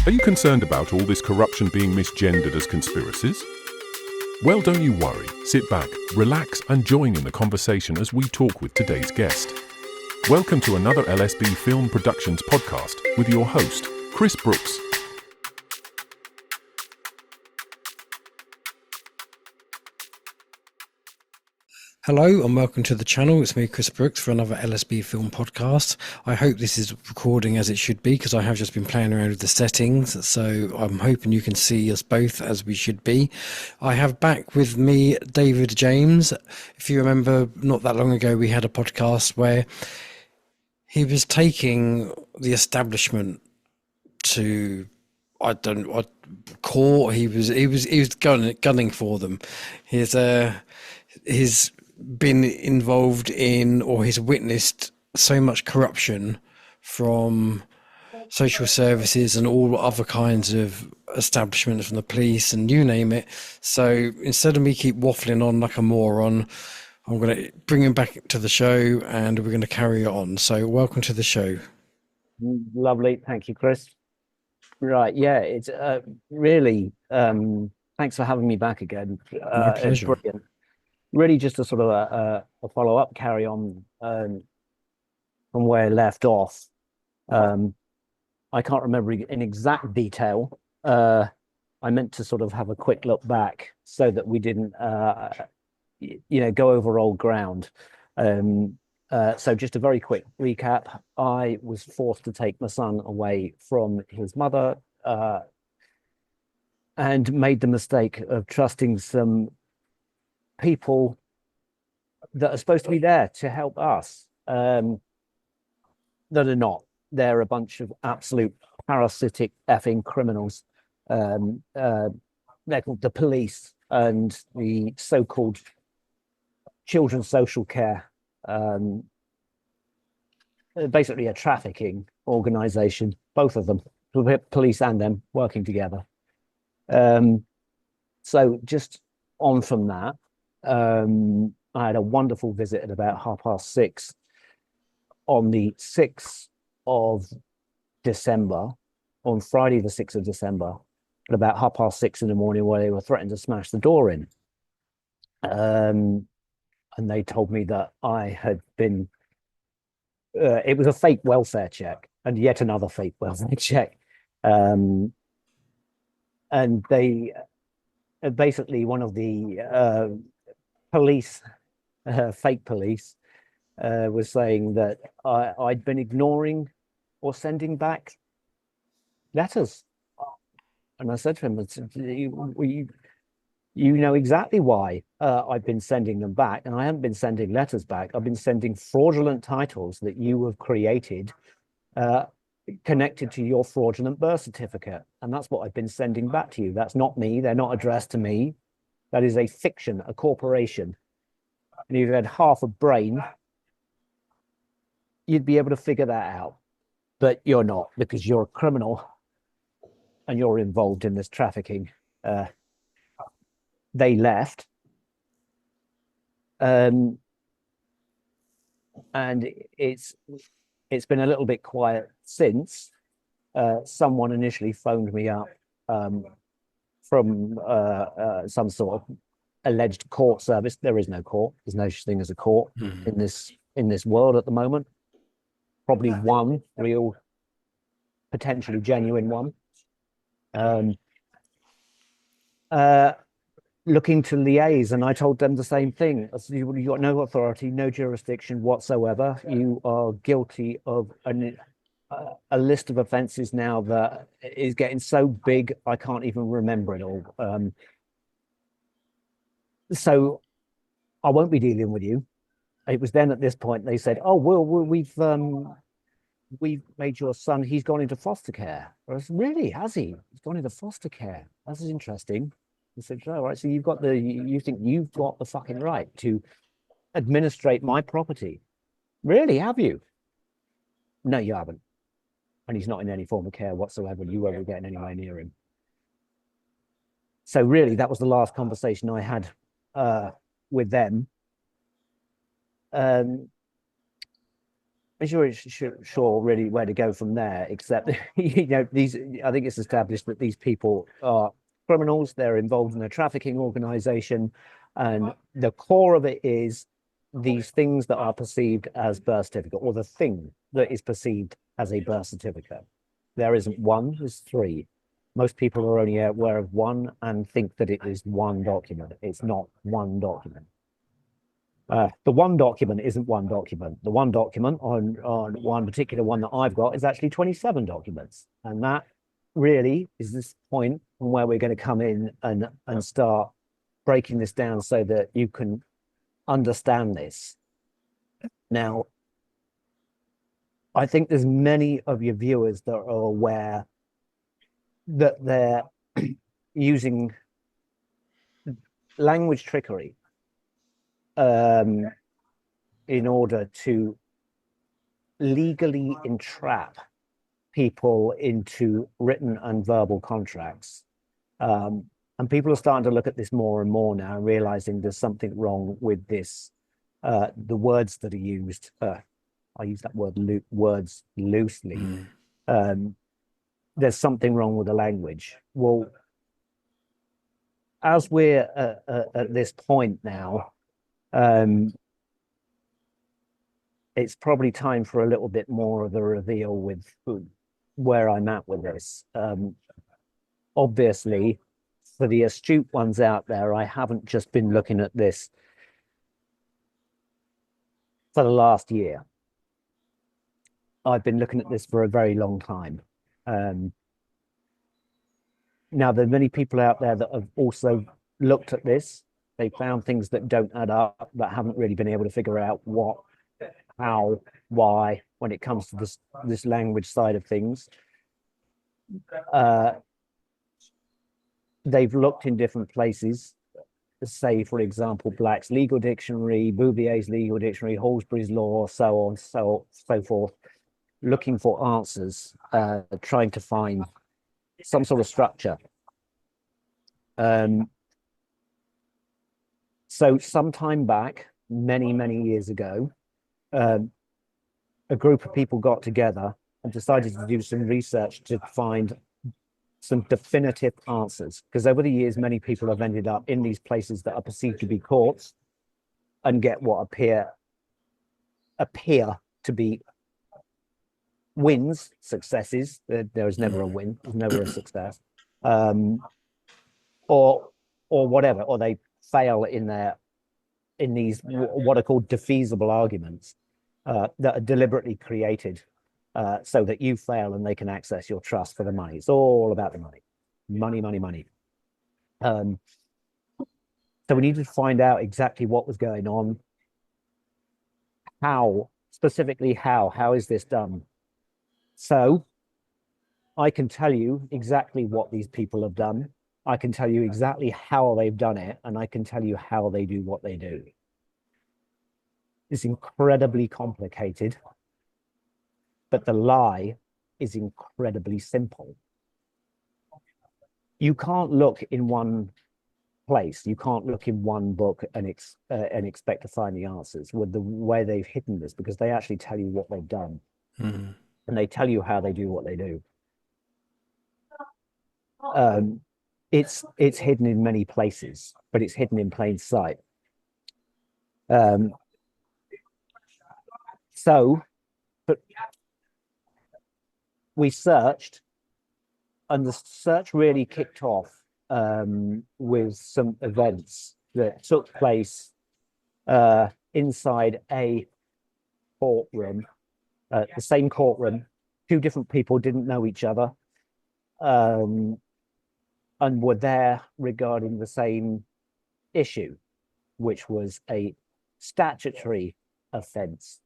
Are you concerned about all this corruption being misgendered as conspiracies? Well, don't you worry. Sit back, relax, and join in the conversation as we talk with today's guest. Welcome to another LSB Film Productions podcast with your host, Chris Brooks. Hello and welcome to the channel. It's me, Chris Brooks, for another LSB film podcast. I hope this is recording as it should be because I have just been playing around with the settings. So I'm hoping you can see us both as we should be. I have back with me David James. If you remember, not that long ago, we had a podcast where he was taking the establishment to court. He was gunning for them. He's been involved in, or he's witnessed so much corruption from social services and all other kinds of establishments, from the police and you name it. So instead of me keep waffling on like a moron, I'm going to bring him back to the show and we're going to carry on. So welcome to the show. Lovely. Thank you, Chris. Right. Yeah, it's really, thanks for having me back again. My pleasure. It's brilliant. Really just a sort of a follow-up, carry on from where I left off. I can't remember in exact detail. I meant to sort of have a quick look back so that we didn't, go over old ground. So just a very quick recap. I was forced to take my son away from his mother and made the mistake of trusting some people that are supposed to be there to help us that are not. They're a bunch of absolute parasitic effing criminals. They're called the police and the so-called children's social care, basically a trafficking organization, both of them, police and them, working together. So just on from that, I had a wonderful visit at about 6:30 on the 6th of December, on Friday the 6th of December, at about 6:30 in the morning, where they were threatening to smash the door in. And they told me that I had been, it was a fake welfare check, and yet another fake welfare check. And they, basically one of the police, fake police, was saying that I'd been ignoring or sending back letters. And I said to him, you know exactly why I've been sending them back, and I haven't been sending letters back. I've been sending fraudulent titles that you have created connected to your fraudulent birth certificate. And that's what I've been sending back to you. That's not me. They're not addressed to me. That is a fiction, a corporation. And if you had half a brain, you'd be able to figure that out. But you're not, because you're a criminal and you're involved in this trafficking. They left. And it's been a little bit quiet since. Someone initially phoned me up from some sort of alleged court service. There is no court. There's no such thing as a court in this world at the moment. Probably one real, potentially genuine one. Looking to liaise, and I told them the same thing. I said, you got no authority, no jurisdiction whatsoever. You are guilty of a list of offences now that is getting so big I can't even remember it all. So I won't be dealing with you. It was then at this point they said, oh, well, we've made your son, he's gone into foster care. I said, really, has he? He's gone into foster care. That's interesting. I said, all right, so you think you've got the fucking right to administrate my property? Really, have you? No, you haven't. And he's not in any form of care whatsoever, and you won't be getting anywhere near him. So really, that was the last conversation I had with them. sure really where to go from there, except these. I think it's established that these people are criminals. They're involved in a trafficking organization, and the core of it is these things that are perceived as birth certificate, or the thing that is perceived as a birth certificate. There isn't one, there's three. Most people are only aware of one and think that it is one document. It's not one document. The one document isn't one document. The one document on one particular one that I've got is actually 27 documents. And that really is this point where we're going to come in and start breaking this down so that you can understand this. Now, I think there's many of your viewers that are aware that they're using language trickery in order to legally entrap people into written and verbal contracts. And people are starting to look at this more and more now, realizing there's something wrong with this. The words that are used, I use that word words loosely. There's something wrong with the language. Well, as we're at this point now, it's probably time for a little bit more of a reveal with where I'm at with this. Obviously, for the astute ones out there, I haven't just been looking at this for the last year. I've been looking at this for a very long time. Now, there are many people out there that have also looked at this. They found things that don't add up, that haven't really been able to figure out what, how, why, when it comes to this language side of things. They've looked in different places, say, for example, Black's Legal Dictionary, Bouvier's Legal Dictionary, Halsbury's Law, so on, so forth, looking for answers, trying to find some sort of structure. So some time back, many years ago, a group of people got together and decided to do some research to find some definitive answers. Because over the years, many people have ended up in these places that are perceived to be courts and get what appear to be wins, successes. There is never a win, there's never a success, or whatever, or they fail in these what are called defeasible arguments that are deliberately created so that you fail and they can access your trust for the money. It's all about the money. So we needed to find out exactly what was going on, how is this done? So I can tell you exactly what these people have done. I can tell you exactly how they've done it, and I can tell you how they do what they do. It's incredibly complicated, but the lie is incredibly simple. You can't look in one place. You can't look in one book and expect to find the answers with the way they've hidden this, because they actually tell you what they've done. And they tell you how they do what they do. It's hidden in many places, but it's hidden in plain sight. But we searched, and the search really kicked off with some events that took place inside a courtroom. The same courtroom, two different people didn't know each other, and were there regarding the same issue, which was a statutory offence,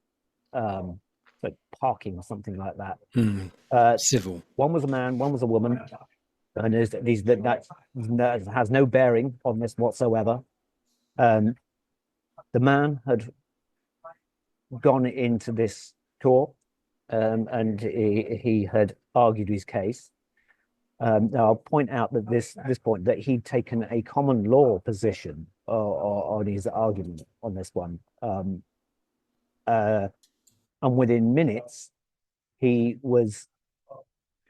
like parking or something like that. Civil. One was a man, one was a woman, and that has no bearing on this whatsoever. The man had gone into this court, and he had argued his case. Now I'll point out that this point that he'd taken a common law position on his argument on this one. And within minutes, he was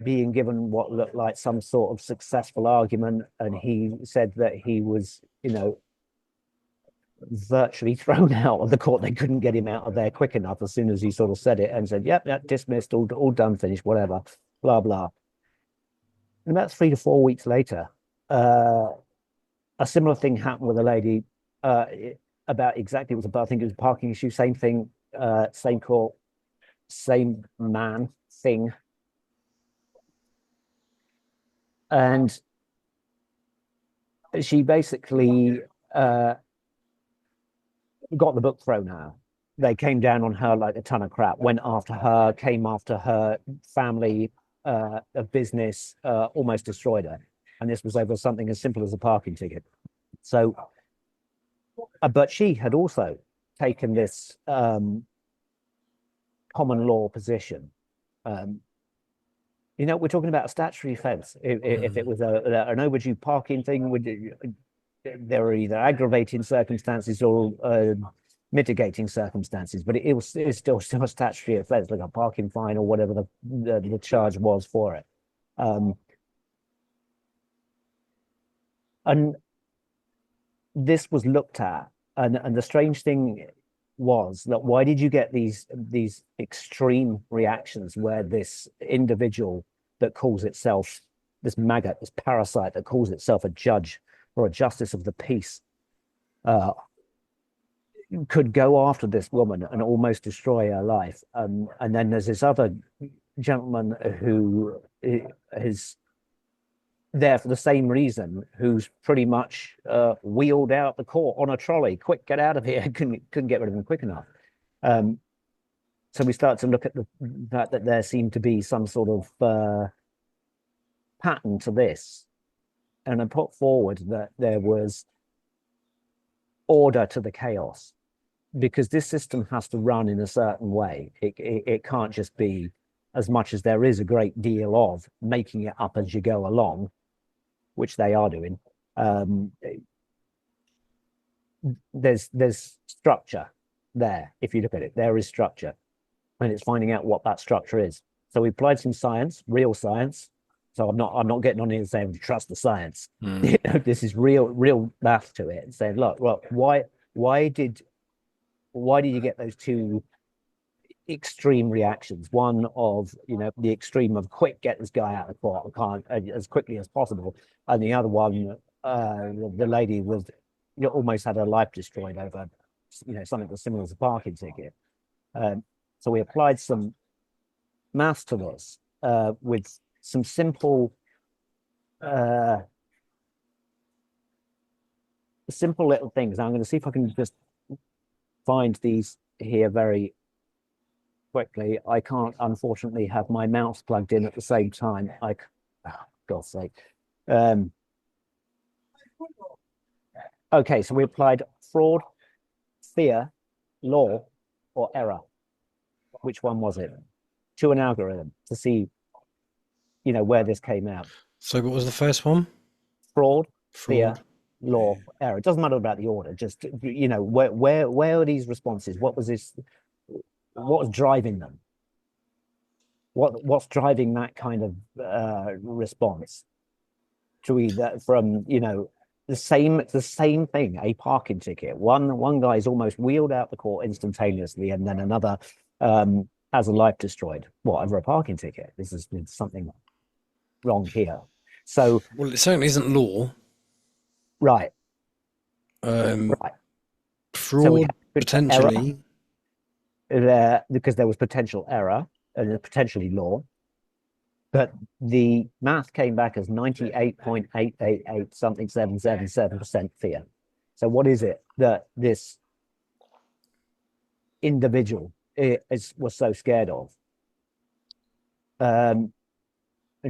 being given what looked like some sort of successful argument. And he said that he was, virtually thrown out of the court. They couldn't get him out of there quick enough as soon as he sort of said it and said, yep, dismissed, all done, finished, whatever, blah, blah. And about 3 to 4 weeks later, a similar thing happened with a lady about exactly, I think it was a parking issue, same thing, same court, same man thing. And she basically got the book thrown at her. They came down on her like a ton of crap, went after her, came after her family, a business, almost destroyed her. And this was over something as simple as a parking ticket. So, but she had also taken this common law position. We're talking about a statutory offence. If it was an overdue parking thing, there are either aggravating circumstances or mitigating circumstances, but it was still a statutory offence, like a parking fine or whatever the charge was for it. And this was looked at, and the strange thing was that why did you get these extreme reactions where this individual that calls itself this maggot, this parasite that calls itself a judge or a justice of the peace, could go after this woman and almost destroy her life. And then there's this other gentleman who is there for the same reason, who's pretty much wheeled out the court on a trolley. Quick, get out of here. Couldn't get rid of him quick enough. So we start to look at the fact that there seemed to be some sort of pattern to this. And I put forward that there was order to the chaos, because this system has to run in a certain way. It can't just be, as much as there is a great deal of making it up as you go along, which they are doing. There's structure there. If you look at it, there is structure, and it's finding out what that structure is. So we applied some science, real science. So I'm not getting on here and saying trust the science. This is real math to it, and saying, look, well, why did you get those two extreme reactions? One of the extreme of quick, get this guy out of the court, I can't, as quickly as possible, and the other one, the lady was almost had her life destroyed over something as similar as a parking ticket. So we applied some maths to this with some simple little things. I'm going to see if I can just find these here very quickly. I can't, unfortunately, have my mouse plugged in at the same time. God's sake. Okay, so we applied fraud, fear, law, or error. Which one was it? To an algorithm to see, where this came out. So what was the first one? Fraud, fear, law, error. It doesn't matter about the order. Just where are these responses? What was this? What was driving them? What's driving that kind of response? To either from the same thing, a parking ticket. One guy is almost wheeled out the court instantaneously, and then another has a life destroyed. What, over a parking ticket? This is something wrong here. So, well, it certainly isn't law, right? Right. Fraud, so potentially, because there was potential error and potentially law. But the math came back as 98.888 something 777% fear. So what is it that this individual was so scared of? And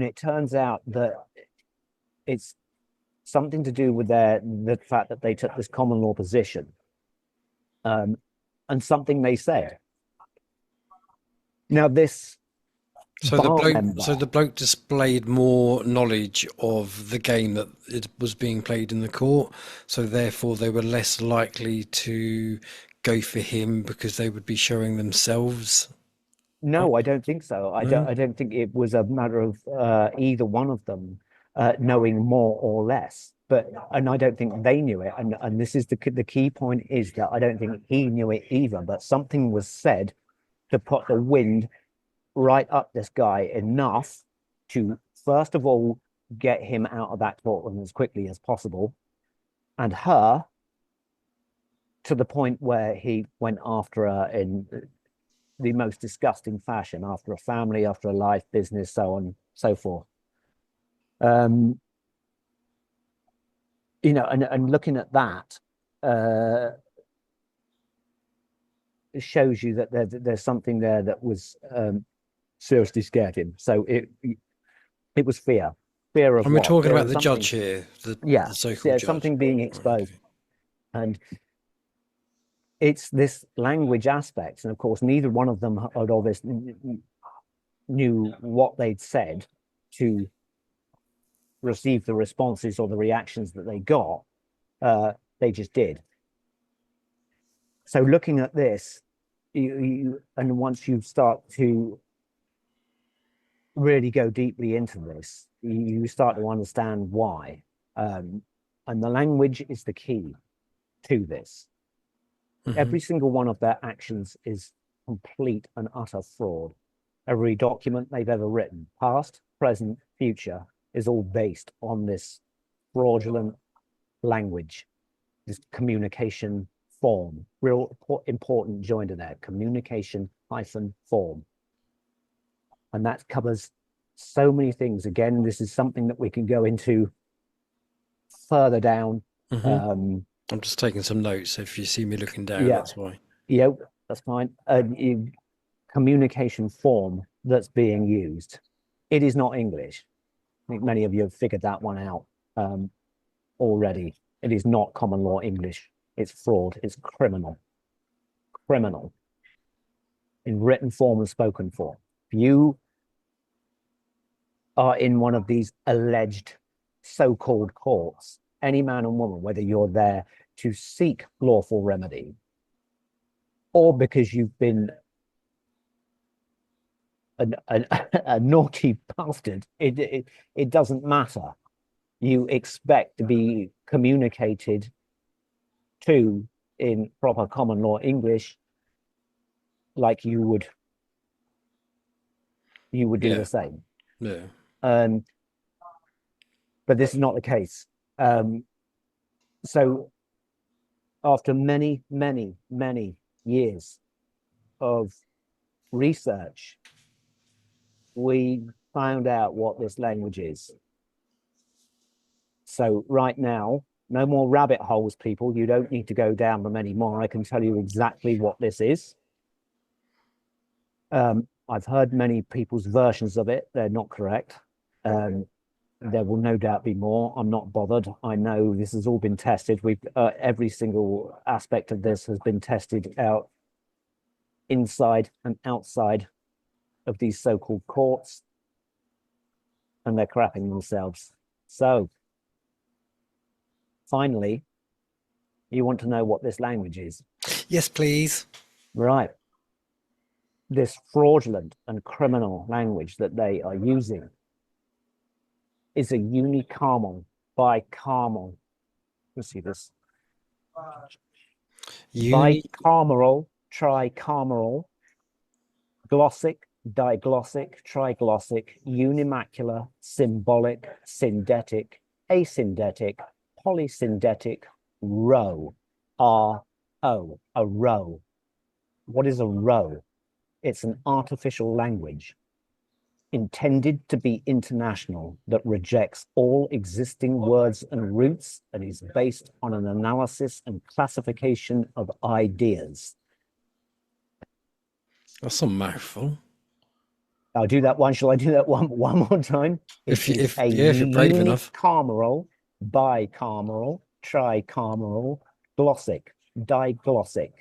it turns out that it's something to do with the fact that they took this common law position, and something they said. Now this. So the bloke displayed more knowledge of the game that it was being played in the court, so therefore they were less likely to go for him because they would be showing themselves. No, I don't think so. No? I don't think it was a matter of either one of them knowing more or less. And I don't think they knew it. And this is the key point is that I don't think he knew it either. But something was said to put the wind right up this guy enough to first of all get him out of that courtroom as quickly as possible, and her to the point where he went after her in the most disgusting fashion, after a family, after a life, business, so on, so forth. Um, and looking at that, it shows you that there's something there that was seriously scared him. So it was fear of And we're what? talking Fear about of the something. judge here, Yeah, the so-called yeah, judge. something being exposed, Okay. and it's this language aspect. And of course, neither one of them had obviously knew what they'd said to receive the responses or the reactions that they got. They just did. So looking at this, and once you start to really go deeply into this, you start to understand why. And the language is the key to this. Every single one of their actions is complete and utter fraud. Every document they've ever written, past, present, future, is all based on this fraudulent language, this communication form. Real important joiner there, communication hyphen form. And that covers so many things. Again, this is something that we can go into further down. I'm just taking some notes. So if you see me looking down, Yeah, that's why. yeah, that's fine. Communication form that's being used. It is not English. I think many of you have figured that one out already. It is not common law English. It's fraud. It's criminal. Criminal. In written form and spoken form. If you are in one of these alleged so-called courts, any man and woman, whether you're there to seek lawful remedy or because you've been a naughty bastard, it doesn't matter. You expect to be communicated to in proper common law English, like you would do the same. Yeah. But this is not the case. So after many, many, many years of research, we found out what this language is. So right now, no more rabbit holes, people. You don't need to go down them anymore. I can tell you exactly what this is. I've heard many people's versions of it. They're not correct. There will no doubt be more. I'm not bothered. I know this has all been tested. We've every single aspect of this has been tested out inside and outside of these so-called courts, and they're crapping themselves. So finally, you want to know what this language is? Yes, please. Right. This fraudulent and criminal language that they are using is a unicameral, bicameral. Let's see this. Bicameral, tricameral, glossic, diglossic, triglossic, unimacular, symbolic, syndetic, asyndetic, polysyndetic, row. R-O, a row. What is a row? It's an artificial language intended to be international that rejects all existing words and roots and is based on an analysis and classification of ideas. That's a mouthful. I'll do that one. Shall I do that one more time? If you're brave enough. Unicameral, bicameral, tricameral, glossic, diglossic,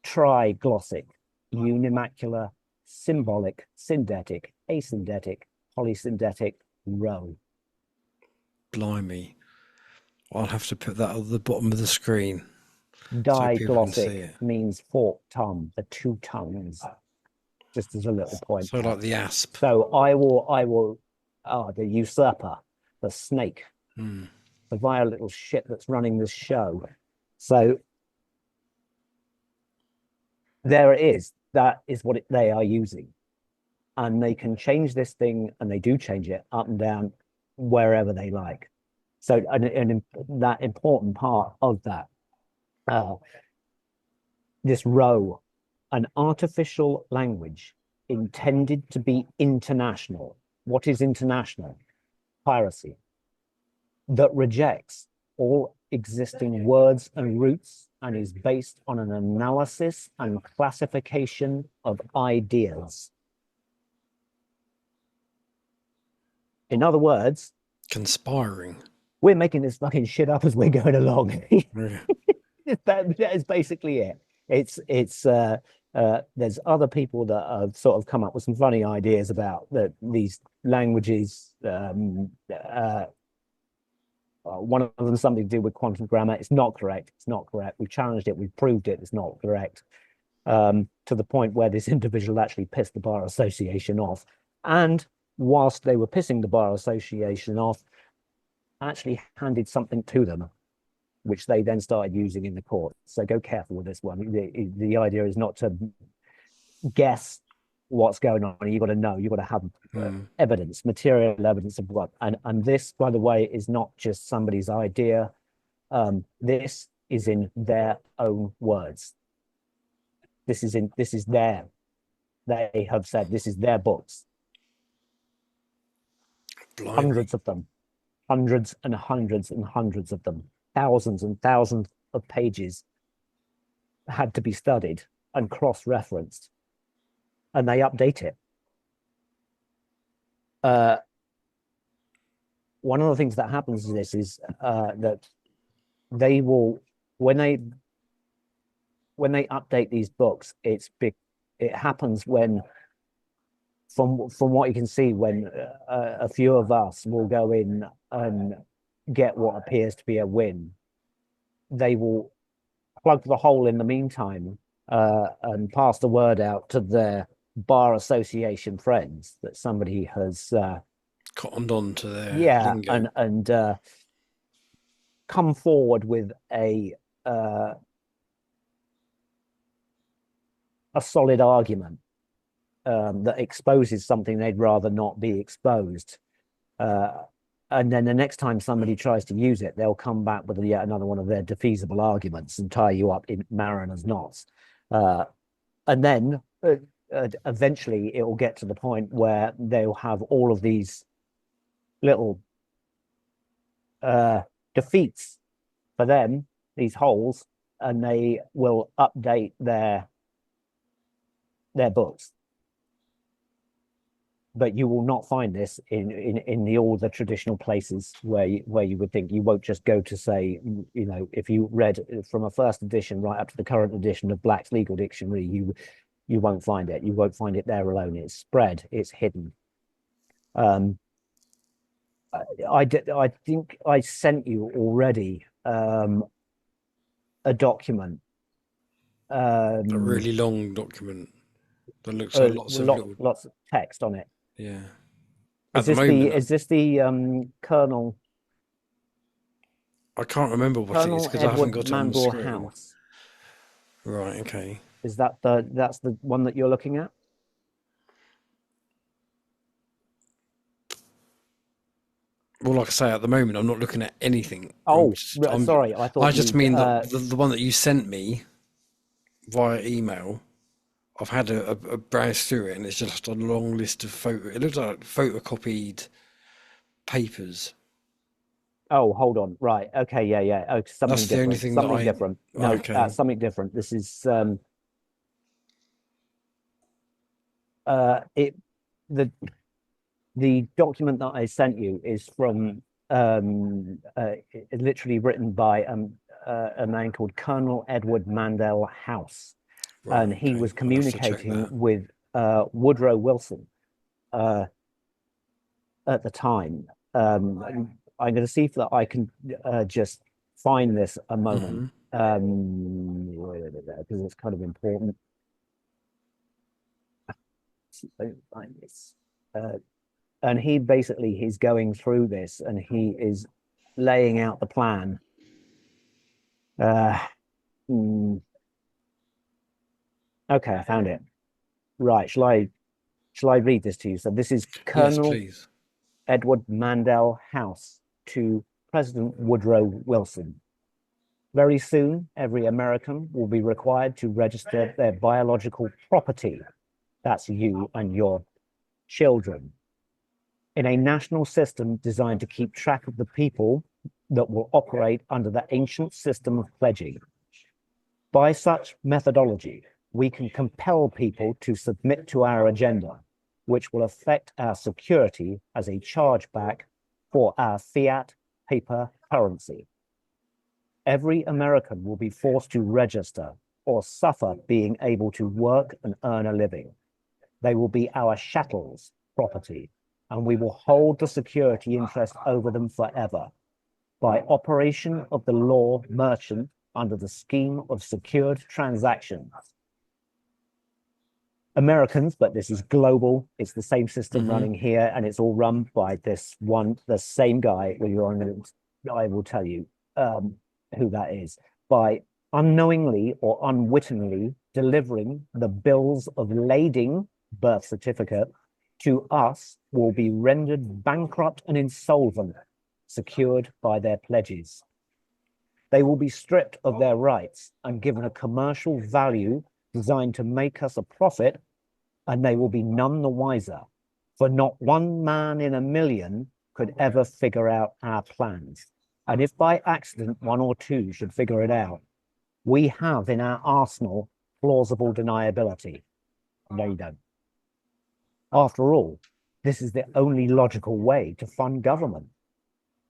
triglossic, unimacular, symbolic, syndetic, asyndetic, polysyndetic, row. Blimey. I'll have to put that at the bottom of the screen so people can see Diglossic it. means forked tongue, the two tongues. just as a little point. So like the asp. So I will, the usurper, the snake, Hmm. the vile little shit that's running this show. So there it is. That is what they are using. And they can change this thing, and they do change it up and down wherever they like. So that important part of that, this row, an artificial language intended to be international. What is international? Piracy. That rejects all existing words and roots and is based on an analysis and classification of ideas. In other words, Conspiring. we're making this fucking shit up as we're going along. Yeah. That is basically it. It's there's other people that have sort of come up with some funny ideas about these languages. One of them something to do with quantum grammar. It's not correct. It's not correct. We've challenged it. We've proved it. It's not correct. To the point where this individual actually pissed the Bar Association off. And whilst they were pissing the Bar Association off, actually handed something to them, which they then started using in the court. So go careful with this one. The idea is not to guess what's going on. You've got to know. You've got to have evidence, material evidence of what. And this, by the way, is not just somebody's idea. This is in their own words. This is their. They have said this is their books. Blimey. Hundreds of them. Hundreds and hundreds and hundreds of them. Thousands and thousands of pages had to be studied and cross-referenced, and they update it. One of the things that happens in this is that they will, when they update these books, it happens when, from what you can see, when a few of us will go in and get what appears to be a win, they will plug the hole in the meantime and pass the word out to their Bar Association friends that somebody has cottoned on to their lingo. and come forward with a solid argument that exposes something they'd rather not be exposed. And then the next time somebody tries to use it, they'll come back with yet another one of their defeasible arguments and tie you up in mariner's knots. And then eventually it will get to the point where they'll have all of these little defeats for them, these holes, and they will update their books. But you will not find this in all the traditional places where you would think. You won't just go to, say, you know, if you read from a first edition right up to the current edition of Black's Legal Dictionary, you won't find it. You won't find it there alone. It's spread. It's hidden. I think I sent you already a document. A really long document that looks like lots of text on it. Yeah. Is this the Colonel? I can't remember what it is because I haven't got it on the screen. House. Right. Okay. Is that that's the one that you're looking at? Well, like I say, at the moment, I'm not looking at anything. Oh, sorry. I thought I just mean the one that you sent me via email. I've had a browse through it, and it's just a long list of It looks like photocopied papers. Oh, hold on. Right. Okay. Yeah. Oh, something That's different. The only thing something different. No, okay. Something different. This is the document that I sent you is from literally written by a man called Colonel Edward Mandell House. Right, and he was communicating with Woodrow Wilson at the time. I'm going to see if that I can just find this a moment, because it's kind of important. Like this. And he's going through this, and he is laying out the plan. Uh, hmm, okay, I found it. Right, shall I read this to you? So this is Yes, Colonel please. Edward Mandell House to President Woodrow Wilson. Very soon, every American will be required to register their biological property. That's you and your children, in a national system designed to keep track of the people that will operate under the ancient system of pledging. By such methodology, we can compel people to submit to our agenda, which will affect our security as a chargeback for our fiat paper currency. Every American will be forced to register or suffer being able to work and earn a living. They will be our chattels property, and we will hold the security interest over them forever. By operation of the law merchant under the scheme of secured transactions. Americans, but this is global, it's the same system running here, and it's all run by the same guy. I will tell you who that is. By unknowingly or unwittingly delivering the bills of lading, birth certificate, to us will be rendered bankrupt and insolvent, secured by their pledges. They will be stripped of their rights and given a commercial value designed to make us a profit, and they will be none the wiser, for not one man in a million could ever figure out our plans. And if by accident one or two should figure it out, we have in our arsenal plausible deniability. No, you don't. After all, this is the only logical way to fund government,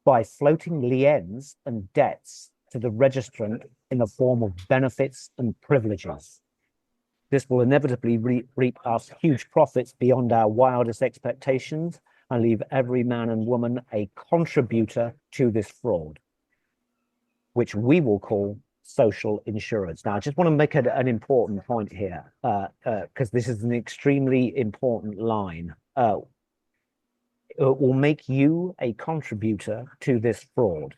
by floating liens and debts to the registrant in the form of benefits and privileges. This will inevitably reap us huge profits beyond our wildest expectations and leave every man and woman a contributor to this fraud, which we will call social insurance. Now, I just want to make an important point here, because this is an extremely important line. It will make you a contributor to this fraud.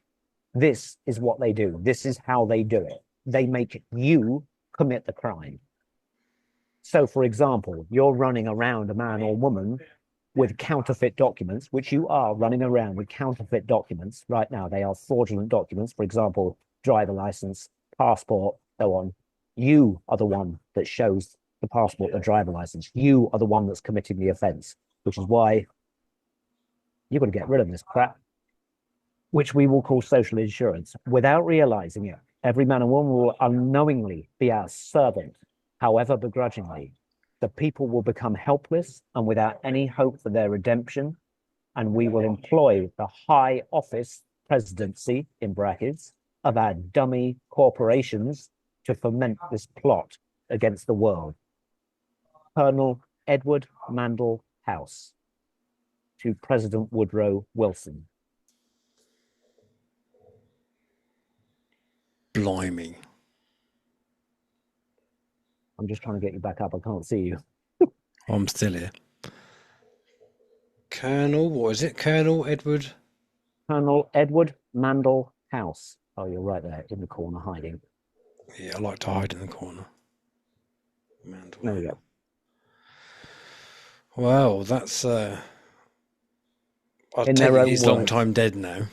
This is what they do. This is how they do it. They make you commit the crime. So, for example, you're running around a man or woman with counterfeit documents, which you are running around with counterfeit documents right now. They are fraudulent documents. For example, driver license, passport, so on. You are the one that shows the passport or driver license. You are the one that's committing the offense, which is why you've got to get rid of this crap, which we will call social insurance. Without realizing it, every man and woman will unknowingly be our servant, however begrudgingly. The people will become helpless and without any hope for their redemption, and we will employ the high office presidency, in brackets, of our dummy corporations to foment this plot against the world. Colonel Edward Mandell House to President Woodrow Wilson. Blimey. I'm just trying to get you back up. I can't see you. I'm still here. Colonel, what is it? Colonel Edward? Colonel Edward Mandell House. Oh, you're right there in the corner hiding. Yeah, I like to hide in the corner. Mandel. There we go. Well, that's I'll In tell their you, own he's long words. time dead now.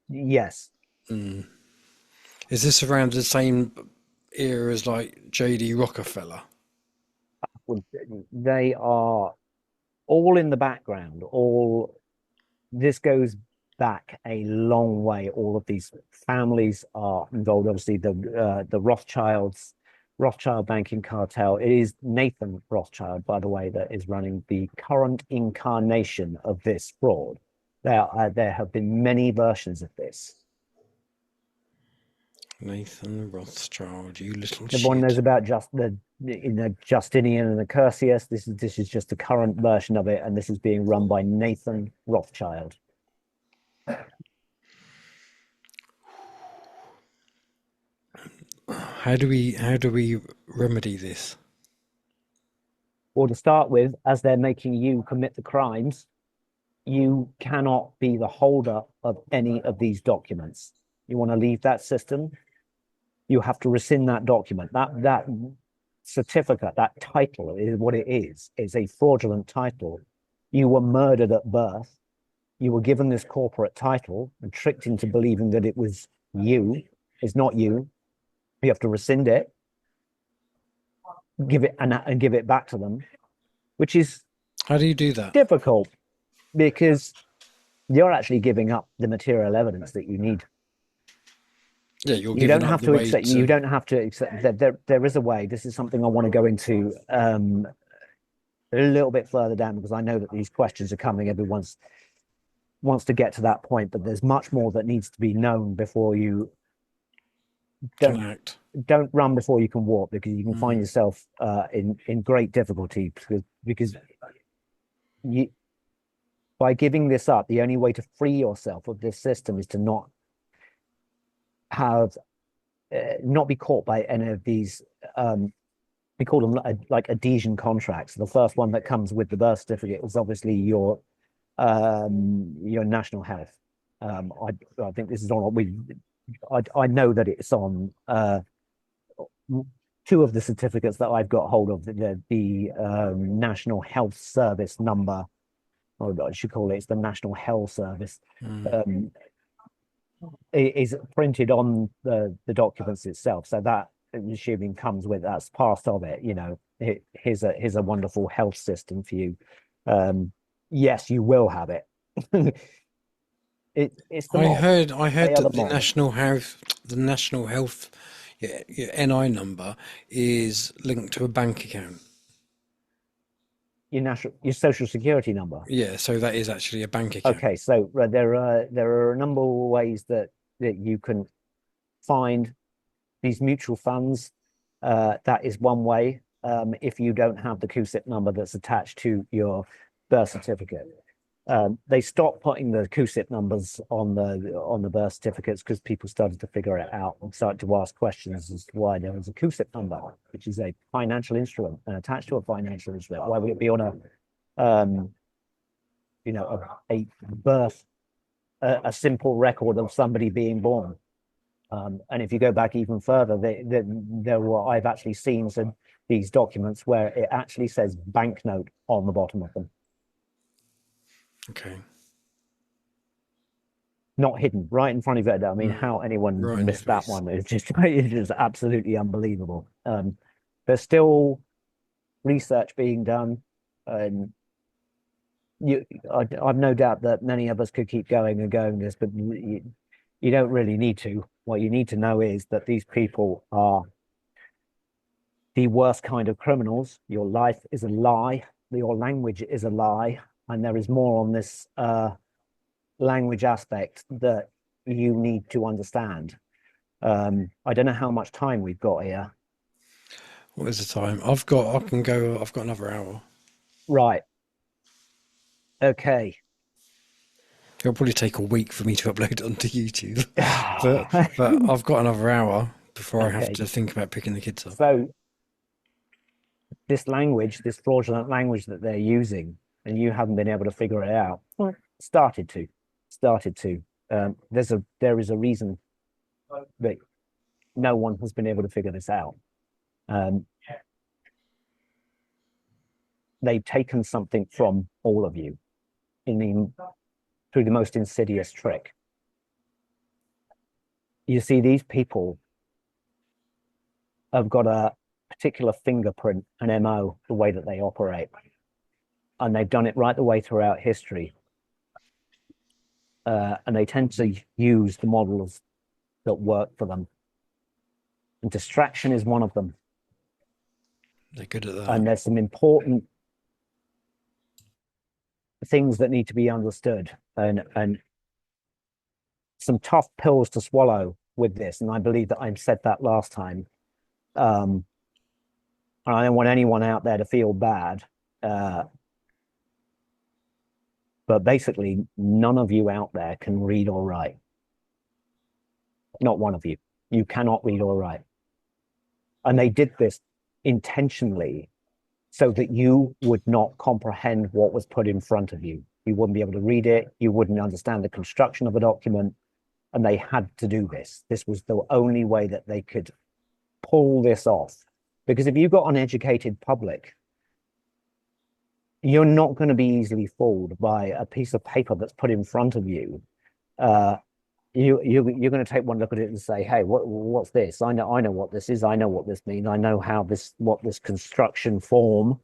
Yes. Is this around the same era as like J.D. Rockefeller? They are all in the background. This goes back a long way. All of these families are involved. Obviously, the Rothschild banking cartel. It is Nathan Rothschild, by the way, that is running the current incarnation of this fraud. There have been many versions of this. Nathan Rothschild, you little Everyone shit. knows about Justinian and the Curtius. This is just the current version of it, and this is being run by Nathan Rothschild. How do we remedy this? Or to start with, as they're making you commit the crimes, you cannot be the holder of any of these documents. You want to leave that system, you have to rescind that document. That certificate, that title is what it is a fraudulent title. You were murdered at birth. You were given this corporate title and tricked into believing that it was you. It's not you. You have to rescind it, give it and give it back to them, which is How do you do that? difficult because you're actually giving up the material evidence that you need. Yeah, you're You giving don't up have the to way accept. You don't have to accept that there is a way. This is something I want to go into a little bit further down because I know that these questions are coming. Everyone wants to get to that point, but there's much more that needs to be known before you can act. don't run before you can walk, because you can find yourself in great difficulty because you, by giving this up, the only way to free yourself of this system is to not have not be caught by any of these we call them like adhesion contracts. The first one that comes with the birth certificate is obviously your national health. I think this is on I know that it's on two of the certificates that I've got hold of, the National Health Service number, or I should call it's the National Health Service. It is printed on the documents itself, so that I'm assuming comes with, that's part of it. Here's a wonderful health system for you. Yes, you will have it. It's the I mob. heard They are that the mob. the National Health your NI number is linked to a bank account. Your social security number. Yeah, so that is actually a bank account. Okay, so there are a number of ways that you can find these mutual funds. That is one way. If you don't have the CUSIP number that's attached to your birth certificate, they stopped putting the CUSIP numbers on the birth certificates because people started to figure it out and started to ask questions as to why there was a CUSIP number, which is a financial instrument and attached to a financial instrument. Why would it be on a birth, a simple record of somebody being born? And if you go back even further, I've actually seen these documents where it actually says banknote on the bottom of them. Okay. Not hidden, right in front of it. I mean, how anyone Right in missed your that face. one is just absolutely unbelievable. There's still research being done, and I've no doubt that many of us could keep going and going this, but you don't really need to. What you need to know is that these people are the worst kind of criminals. Your life is a lie. Your language is a lie. And there is more on this language aspect that you need to understand. I don't know how much time we've got here. What is the time? I've got another hour. Right. Okay. It'll probably take a week for me to upload it onto YouTube, but I've got another hour before I have to think about picking the kids up. So this language, this fraudulent language that they're using, and you haven't been able to figure it out. Started to. There is a reason that no one has been able to figure this out. They've taken something from all of you through the most insidious trick. You see, these people have got a particular fingerprint, an MO, the way that they operate. And they've done it right the way throughout history. And they tend to use the models that work for them. And distraction is one of them. They're good at that. And there's some important things that need to be understood, and some tough pills to swallow with this. And I believe that I said that last time. And I don't want anyone out there to feel bad. But basically, none of you out there can read or write. Not one of you. You cannot read or write. And they did this intentionally so that you would not comprehend what was put in front of you. You wouldn't be able to read it. You wouldn't understand the construction of a document. And they had to do this. This was the only way that they could pull this off. Because if you've got an educated public, you're not going to be easily fooled by a piece of paper that's put in front of you. You're going to take one look at it and say, "Hey, what's this? I know what this is. I know what this means. I know what this construction form,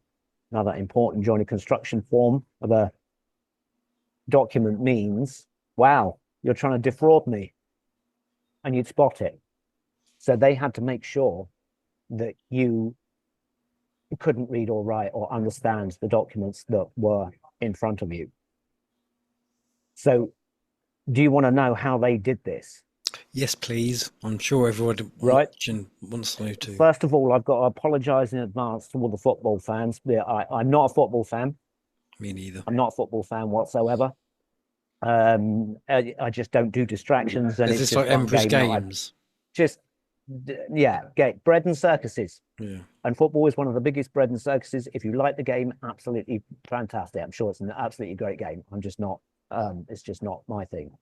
another important joint of construction form of a document means. Wow, you're trying to defraud me," and you'd spot it. So they had to make sure that you couldn't read or write or understand the documents that were in front of you. So do you want to know how they did this? Yes, please. I'm sure everyone watching wants to know too. First of all, I've got to apologize in advance to all the football fans. I'm not a football fan. Me neither. I'm not a football fan whatsoever. I just don't do distractions. And Is this like Emperor's Games? Bread and circuses. Yeah. And football is one of the biggest bread and circuses. If you like the game, absolutely fantastic. I'm sure it's an absolutely great game. I'm just not, it's just not my thing.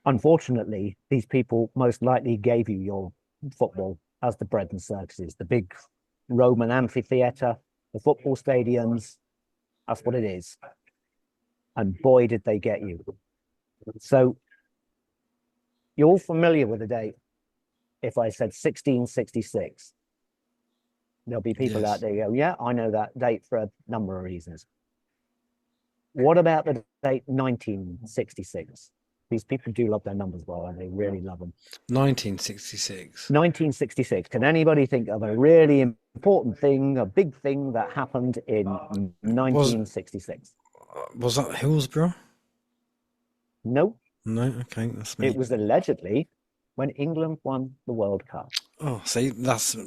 Unfortunately, these people most likely gave you your football as the bread and circuses, the big Roman amphitheater, the football stadiums. That's what it is. And boy, did they get you. So you're all familiar with the date. If I said 1666, there'll be people out there who go, yeah, I know that date for a number of reasons. What about the date 1966? These people do love their numbers well, and they really love them. 1966. 1966. Can anybody think of a really important thing, a big thing that happened in 1966? Was that Hillsborough? No. No, okay, that's me. It was allegedly when England won the World Cup. Oh, see, that's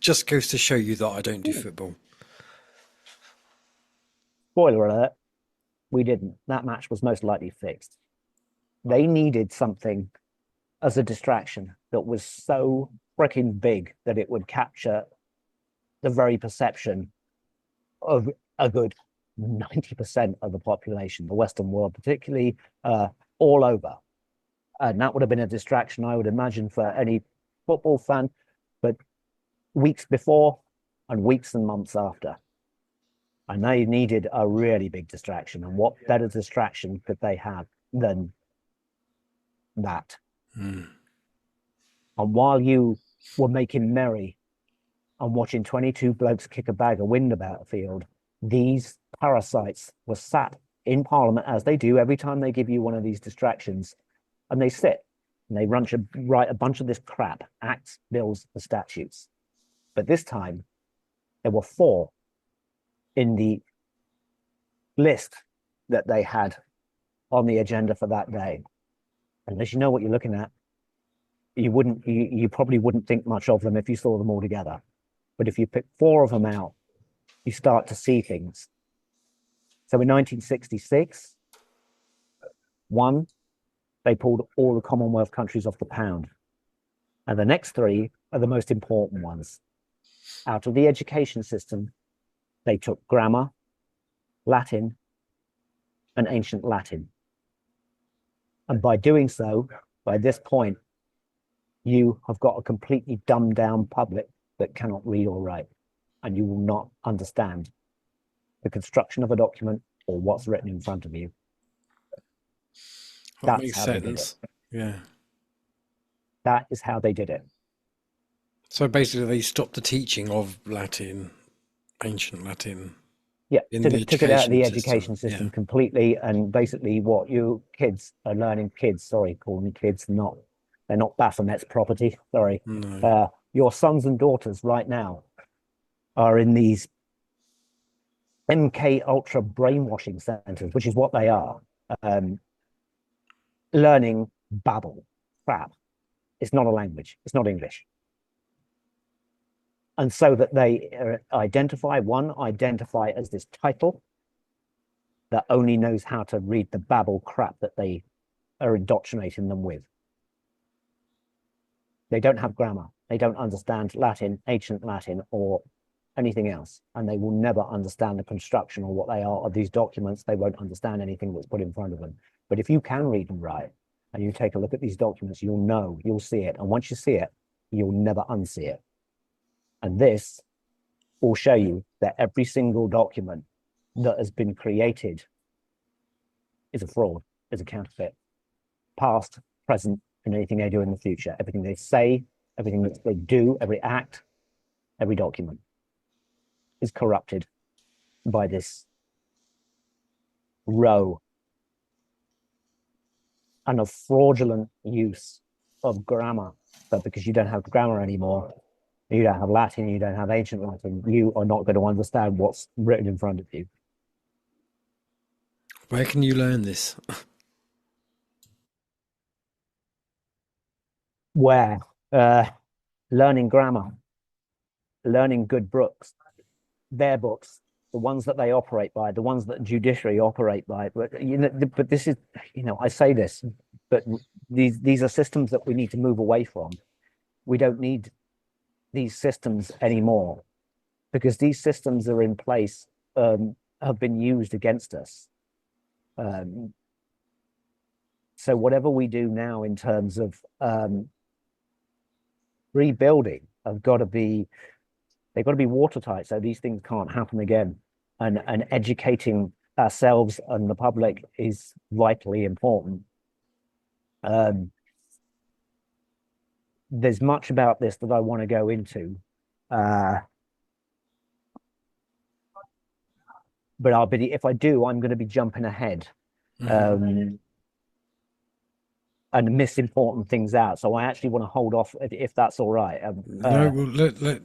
just goes to show you that I don't do football. Spoiler alert, we didn't. That match was most likely fixed. They needed something as a distraction that was so freaking big that it would capture the very perception of a good 90% of the population, the Western world particularly, all over. And that would have been a distraction, I would imagine, for any football fan, but weeks before and weeks and months after. And they needed a really big distraction. And what better distraction could they have than that? And while you were making merry and watching 22 blokes kick a bag of wind about a field, these parasites were sat in Parliament, as they do every time they give you one of these distractions, and they sit and they write a bunch of this crap, acts, bills, and statutes. But this time, there were 4 in the list that they had on the agenda for that day. Unless you know what you're looking at, you probably wouldn't think much of them if you saw them all together. But if you pick 4 of them out, you start to see things. So in 1966, 1, they pulled all the Commonwealth countries off the pound. And the next 3 are the most important ones. Out of the education system, they took grammar, Latin, and ancient Latin. And by doing so, by this point, you have got a completely dumbed down public that cannot read or write, and you will not understand the construction of a document or what's written in front of you. That makes sense. Yeah. That is how they did it. So basically they stopped the teaching of Latin, ancient Latin. Yeah, took it out of the education system completely, and basically what you kids are learning, call me kids, they're not Baphomet's property, sorry. No. Your sons and daughters right now are in these MK Ultra brainwashing centers, which is what they are, learning babble, crap. It's not a language, it's not English. And so that they identify as this title that only knows how to read the babble crap that they are indoctrinating them with. They don't have grammar. They don't understand Latin, ancient Latin, or anything else, and they will never understand the construction or what they are of these documents. They won't understand anything that's put in front of them. But if you can read and write, and you take a look at these documents, you'll know, you'll see it. And once you see it, you'll never unsee it. And this will show you that every single document that has been created is a fraud, is a counterfeit. Past, present, and anything they do in the future. Everything they say, everything that they do, every act, every document is corrupted by this row and a fraudulent use of grammar. But because you don't have grammar anymore, you don't have Latin, you don't have ancient Latin, you are not going to understand what's written in front of you. Where can you learn this? Where? Learning grammar, learning good books, their books, the ones that they operate by, the ones that judiciary operate by. But you know, but this is, you know, I say this, but these are systems that we need to move away from. We don't need these systems anymore because these systems are in place, have been used against us. So whatever we do now in terms of rebuilding have got to be, they've got to be watertight so these things can't happen again. And educating ourselves and the public is vitally important. There's much about this that I want to go into, but if I do, I'm going to be jumping ahead. And miss important things out. So I actually want to hold off if that's all right. No, well,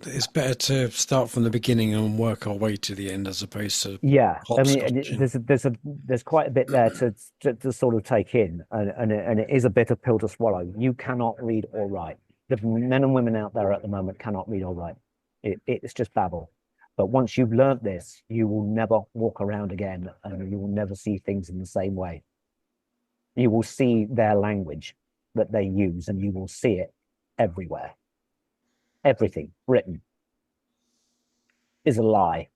it's better to start from the beginning and work our way to the end as opposed to yeah. I mean, hopscotching. there's quite a bit there to sort of take in, and it is a bitter pill to swallow. You cannot read or write. The men and women out there at the moment cannot read or write. It's just babble. But once you've learned this, you will never walk around again, and you will never see things in the same way. You will see their language that they use, and you will see it everywhere. Everything written is a lie.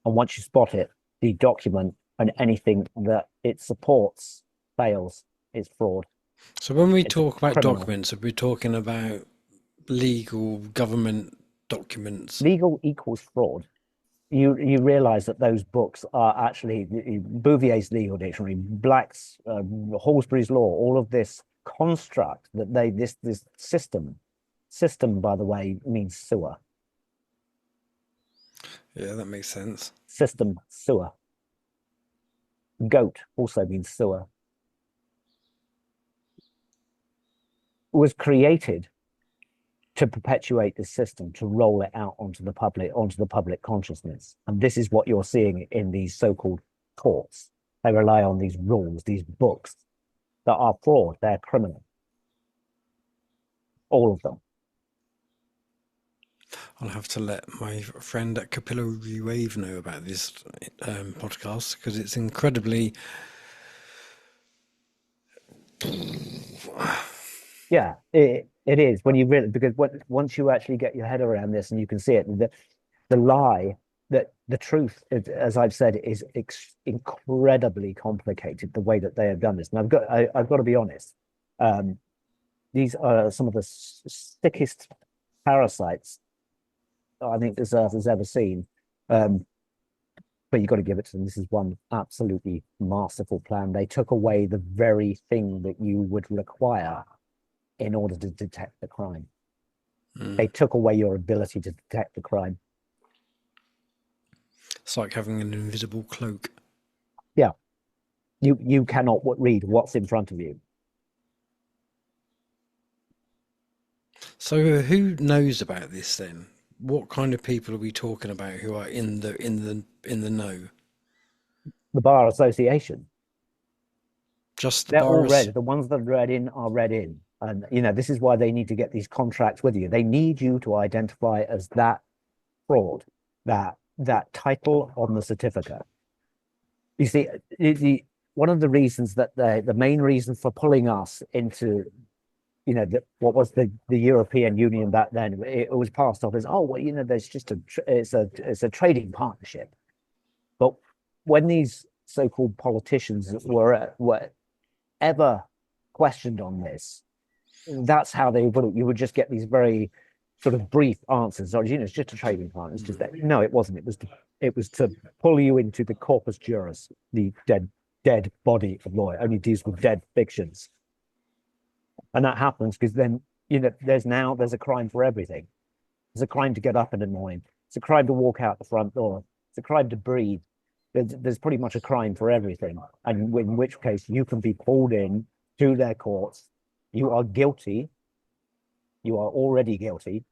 And once you spot it, the document and anything that it supports fails. It's fraud. So when we It's talk about criminal. documents, are we talking about legal government documents? Legal equals fraud. You realize that those books are actually Bouvier's legal dictionary, Black's, Halsbury's law, all of this construct that this system, by the way, means sewer. Yeah, that makes sense. System, sewer. Goat also means sewer. Was created to perpetuate the system, to roll it out onto the public consciousness. And this is what you're seeing in these so-called courts. They rely on these rules, these books that are fraud, they're criminal. All of them. I'll have to let my friend at Capillary Wave know about this podcast because it's incredibly... Yeah, it is when you really, because once you actually get your head around this and you can see it, the lie, that the truth, as I've said, is incredibly complicated the way that they have done this. And I've got to be honest. These are some of the sickest parasites I think this earth has ever seen. But you've got to give it to them. This is one absolutely masterful plan. They took away the very thing that you would require in order to detect the crime. They took away your ability to detect the crime. It's like having an invisible cloak. Yeah. You cannot read what's in front of you. So who knows about this then? What kind of people are we talking about who are in the know? The Bar Association. Just the They're all bars? read. The ones that are read in are read in. And, you know, this is why they need to get these contracts with you. They need you to identify as that fraud, that title on the certificate. You see, one of the reasons that the main reason for pulling us into what was the European Union back then? It was passed off as, oh, well, there's just it's a trading partnership. But when these so-called politicians were ever questioned on this, that's how you would just get these very sort of brief answers. Oh, it's just a trading partner. It's just that. No, it wasn't. It was to pull you into the corpus juris, the dead body of law. It only deals with dead fictions. And that happens because then, there's a crime for everything. There's a crime to get up in the morning. It's a crime to walk out the front door. It's a crime to breathe. There's pretty much a crime for everything. And in which case you can be pulled in to their courts. You are guilty. You are already guilty.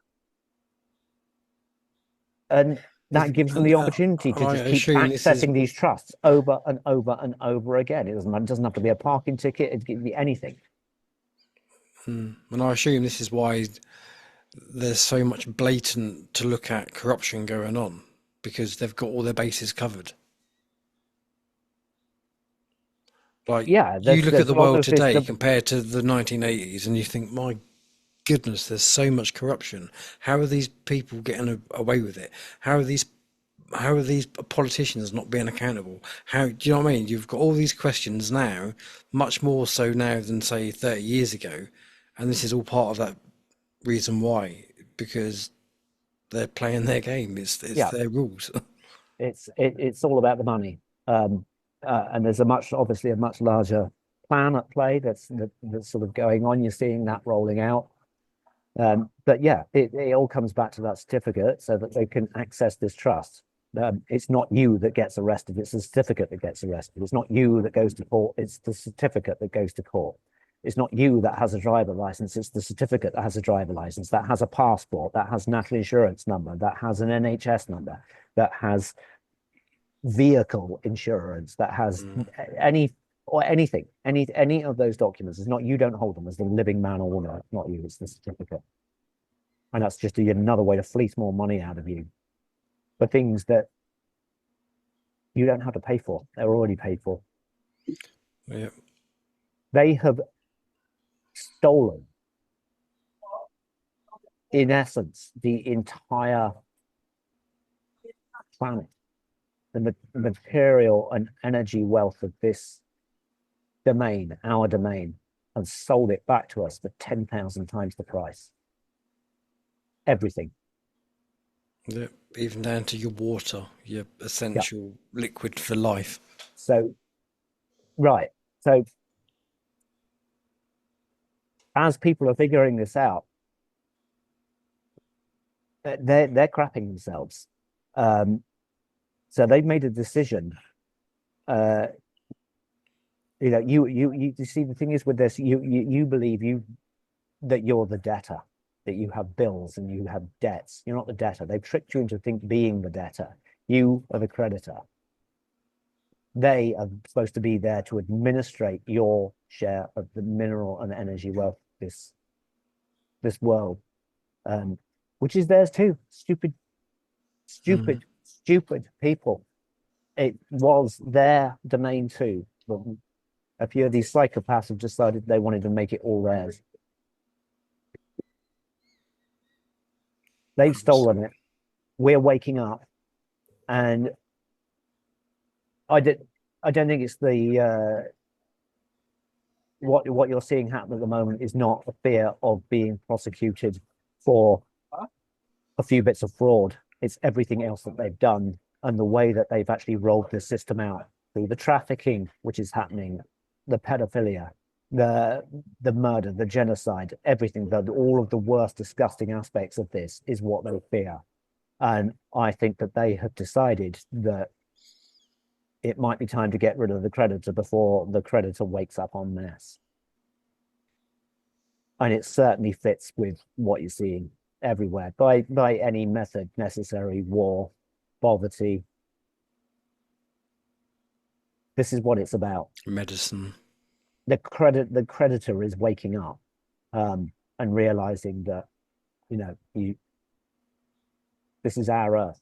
And that gives them the opportunity to just keep accessing these trusts over and over and over again. It doesn't have to be a parking ticket. It can be anything. And I assume this is why there's so much blatant to look at corruption going on, because they've got all their bases covered. Like, you look at the world today compared to the 1980s and you think, my goodness, there's so much corruption. How are these people getting away with it? How are these politicians not being accountable? Do you know what I mean? You've got all these questions now, much more so now than say 30 years ago, and this is all part of that reason why, because they're playing their game. It's their rules. It's all about the money, and there's obviously a much larger plan at play that's sort of going on. You're seeing that rolling out. But yeah, it all comes back to that certificate so that they can access this trust. It's not you that gets arrested, it's the certificate that gets arrested. It's not you that goes to court, it's the certificate that goes to court. It's not you that has a driver license, it's the certificate that has a driver license, that has a passport, that has national insurance number, that has an NHS number, that has vehicle insurance, that has anything, any of those documents. It's not, you don't hold them as the living man or woman. It's not you, it's the certificate. And that's just another way to fleece more money out of you for things that you don't have to pay for. They're already paid for. Yeah. They have stolen, in essence, the entire planet, the material and energy wealth of this domain, our domain, and sold it back to us for 10,000 times the price. Everything. Yeah, even down to your water, your essential liquid for life. So, right. So, as people are figuring this out, they're crapping themselves. So they've made a decision. You see, the thing is with this, you believe that you're the debtor, that you have bills and you have debts. You're not the debtor. They've tricked you into being the debtor. You are the creditor. They are supposed to be there to administrate your share of the mineral and energy wealth of this world, which is theirs too. Stupid people. It was their domain too. But a few of these psychopaths have decided they wanted to make it all theirs. They've stolen it. We're waking up, and I don't think it's the what you're seeing happen at the moment is not a fear of being prosecuted for a few bits of fraud. It's everything else that they've done and the way that they've actually rolled the system out through the trafficking, which is happening, the pedophilia, the murder, the genocide, everything. All of the worst, disgusting aspects of this is what they fear. And I think that they have decided that it might be time to get rid of the creditor before the creditor wakes up en masse. And it certainly fits with what you're seeing everywhere by any method necessary: war, poverty. This is what it's about. Medicine. The creditor is waking up and realizing that, this is our earth.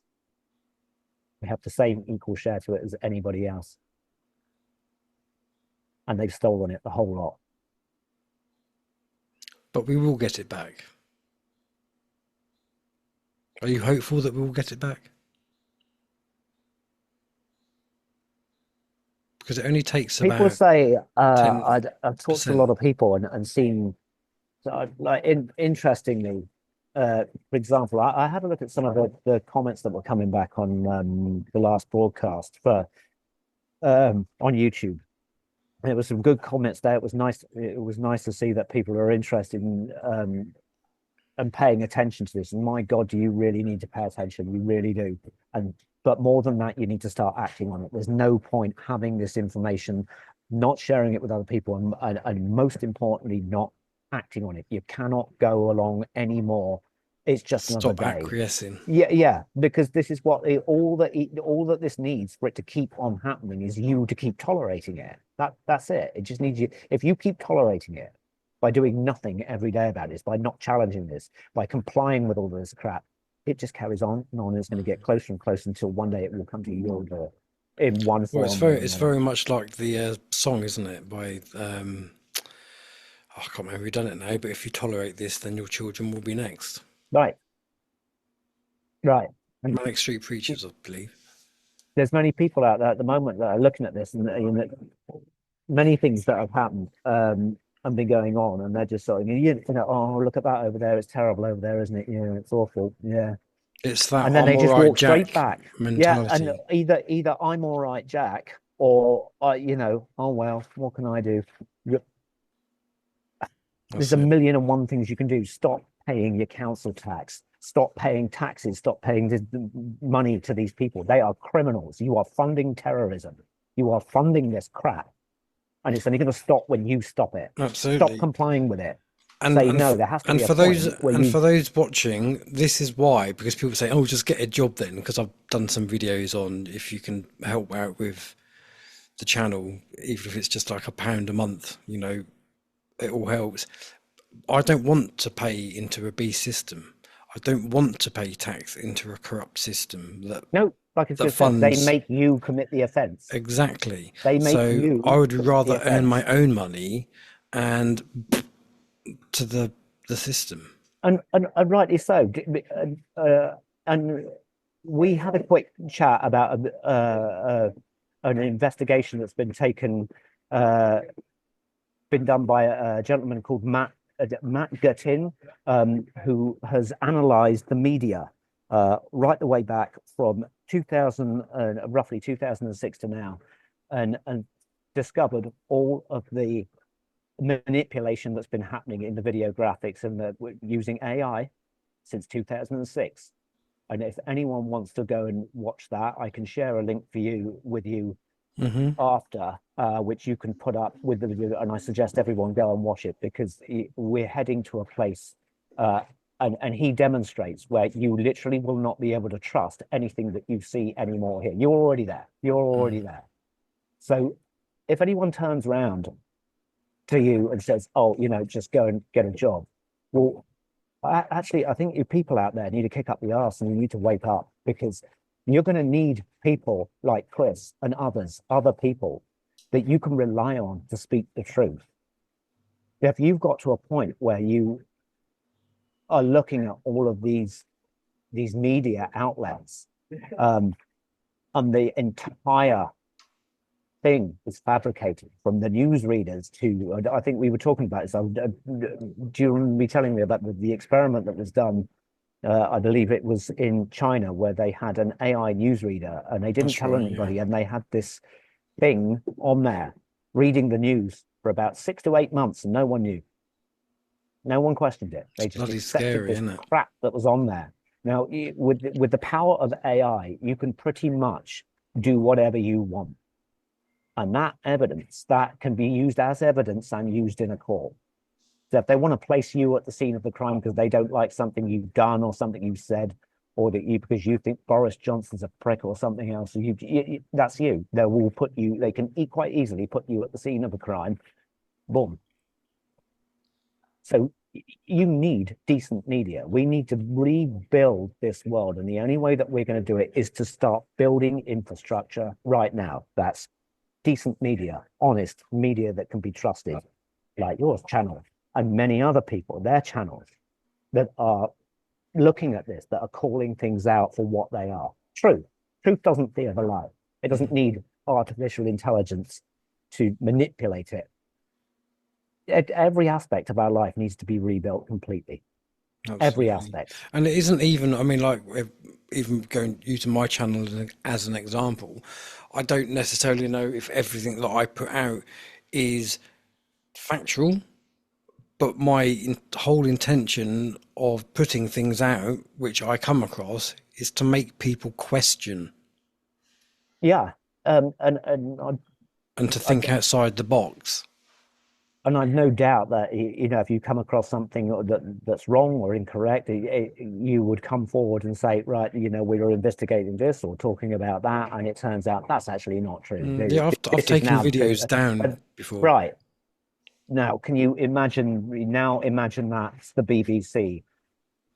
We have the same equal share to it as anybody else. And they've stolen it, the whole lot. But we will get it back. Are you hopeful that we will get it back? Because it only takes People about say, 10%. I've talked to a lot of people and seen, like, interestingly, for example, I had a look at some of the comments that were coming back on the last broadcast for on YouTube. And there was some good comments there. It was nice. It was nice to see that people are interested in and paying attention to this. And my God, do you really need to pay attention? You really do. And but more than that, you need to start acting on it. There's no point having this information, not sharing it with other people, and most importantly, not acting on it. You cannot go along anymore. It's just another Stop day. acquiescing. Yeah, because this is what all that this needs for it to keep on happening is you to keep tolerating it. That's it. It just needs you. If you keep tolerating it by doing nothing every day about this, by not challenging this, by complying with all this crap, it just carries on and on. It's going to get closer and closer until one day it will come to your door in one Well, form or it's another. very much like the song, isn't it? By I can't remember who done it now, but if you tolerate this, then your children will be next. Right, right. And Manic Street Preachers, I believe. there's many people out there at the moment that are looking at this, and many things that have happened and been going on, and they're just sort of, oh, look at that over there, it's terrible over there, isn't it? Yeah, it's awful. Yeah. It's that And then I'm they all just right, walk straight Jack back. Yeah, mentality. and either I'm all right, Jack, or oh well, what can I do? There's That's a it. million and one things you can do. Stop paying your council tax. Stop paying taxes. Stop paying this money to these people. They are criminals. You are funding terrorism. You are funding this crap, and it's only going to stop when you stop it. Stop Absolutely. complying with it. And Say and no. f- There has to and be a for those point where and you. for those watching, this is why, because people say, "Oh, just get a job then," because I've done some videos on if you can help out with the channel, even if it's just like £1 a month, it all helps. I don't want to pay into a beast system. I don't want to pay tax into a corrupt system that No, like I that just said, they funds make you commit the offence. exactly. They make So I you would commit the rather earn my offence. own money and to the system. And rightly so. And we had a quick chat about an investigation that's uh, been done by a gentleman called Matt Guttin, who has analysed the media right the way back from roughly 2006 to now, and discovered all of the manipulation that's been happening in the video graphics and using AI since 2006. And if anyone wants to go and watch that, I can share a link with you Hmm. after, which you can put up with the video. And I suggest everyone go and watch it because we're heading to a place, and he demonstrates where you literally will not be able to trust anything that you see anymore here. You're already there. You're already there. So if anyone turns around to you and says, "Oh, just go and get a job," well, actually, I think you people out there need to kick up the arse and you need to wake up, because you're going to need people like Chris and other people that you can rely on to speak the truth. If you've got to a point where you are looking at all of these media outlets, and the entire thing is fabricated, from the newsreaders to, I think we were talking about this. Do you remember me telling me about the experiment that was done? I believe it was in China, where they had an AI newsreader and they didn't That's tell right, anybody, and they had this thing on there reading the news for about 6 to 8 months, and no one knew. No one questioned it. They It's just bloody accepted scary, this isn't it? crap that was on there. Now, with the power of AI, you can pretty much do whatever you want. And that evidence, that can be used as evidence and used in a court. So if they want to place you at the scene of the crime because they don't like something you've done or something you've said, or because you think Boris Johnson's a prick or something else, that's you. They will put you. They can quite easily put you at the scene of a crime. Boom. So you need decent media. We need to rebuild this world, and the only way that we're going to do it is to start building infrastructure right now. That's decent media, honest media that can be trusted, like your channel. and many other people, their channels, that are looking at this, that are calling things out for what they are. Truth doesn't fear the light. It doesn't need artificial intelligence to manipulate it. Every aspect of our life needs to be rebuilt completely. Absolutely. Every aspect. And it isn't even, I mean, like, even going using my channel as an example, I don't necessarily know if everything that I put out is factual, but my whole intention of putting things out, which I come across, is to make people question Yeah. And and to think outside the box. and I've no doubt that, you know, if you come across something that's wrong or incorrect, you would come forward and say, right, you know, we were investigating this or talking about that, and it turns out that's actually not true. Yeah, I've This is taken now videos true. down before. Right. Now, can you imagine that's the BBC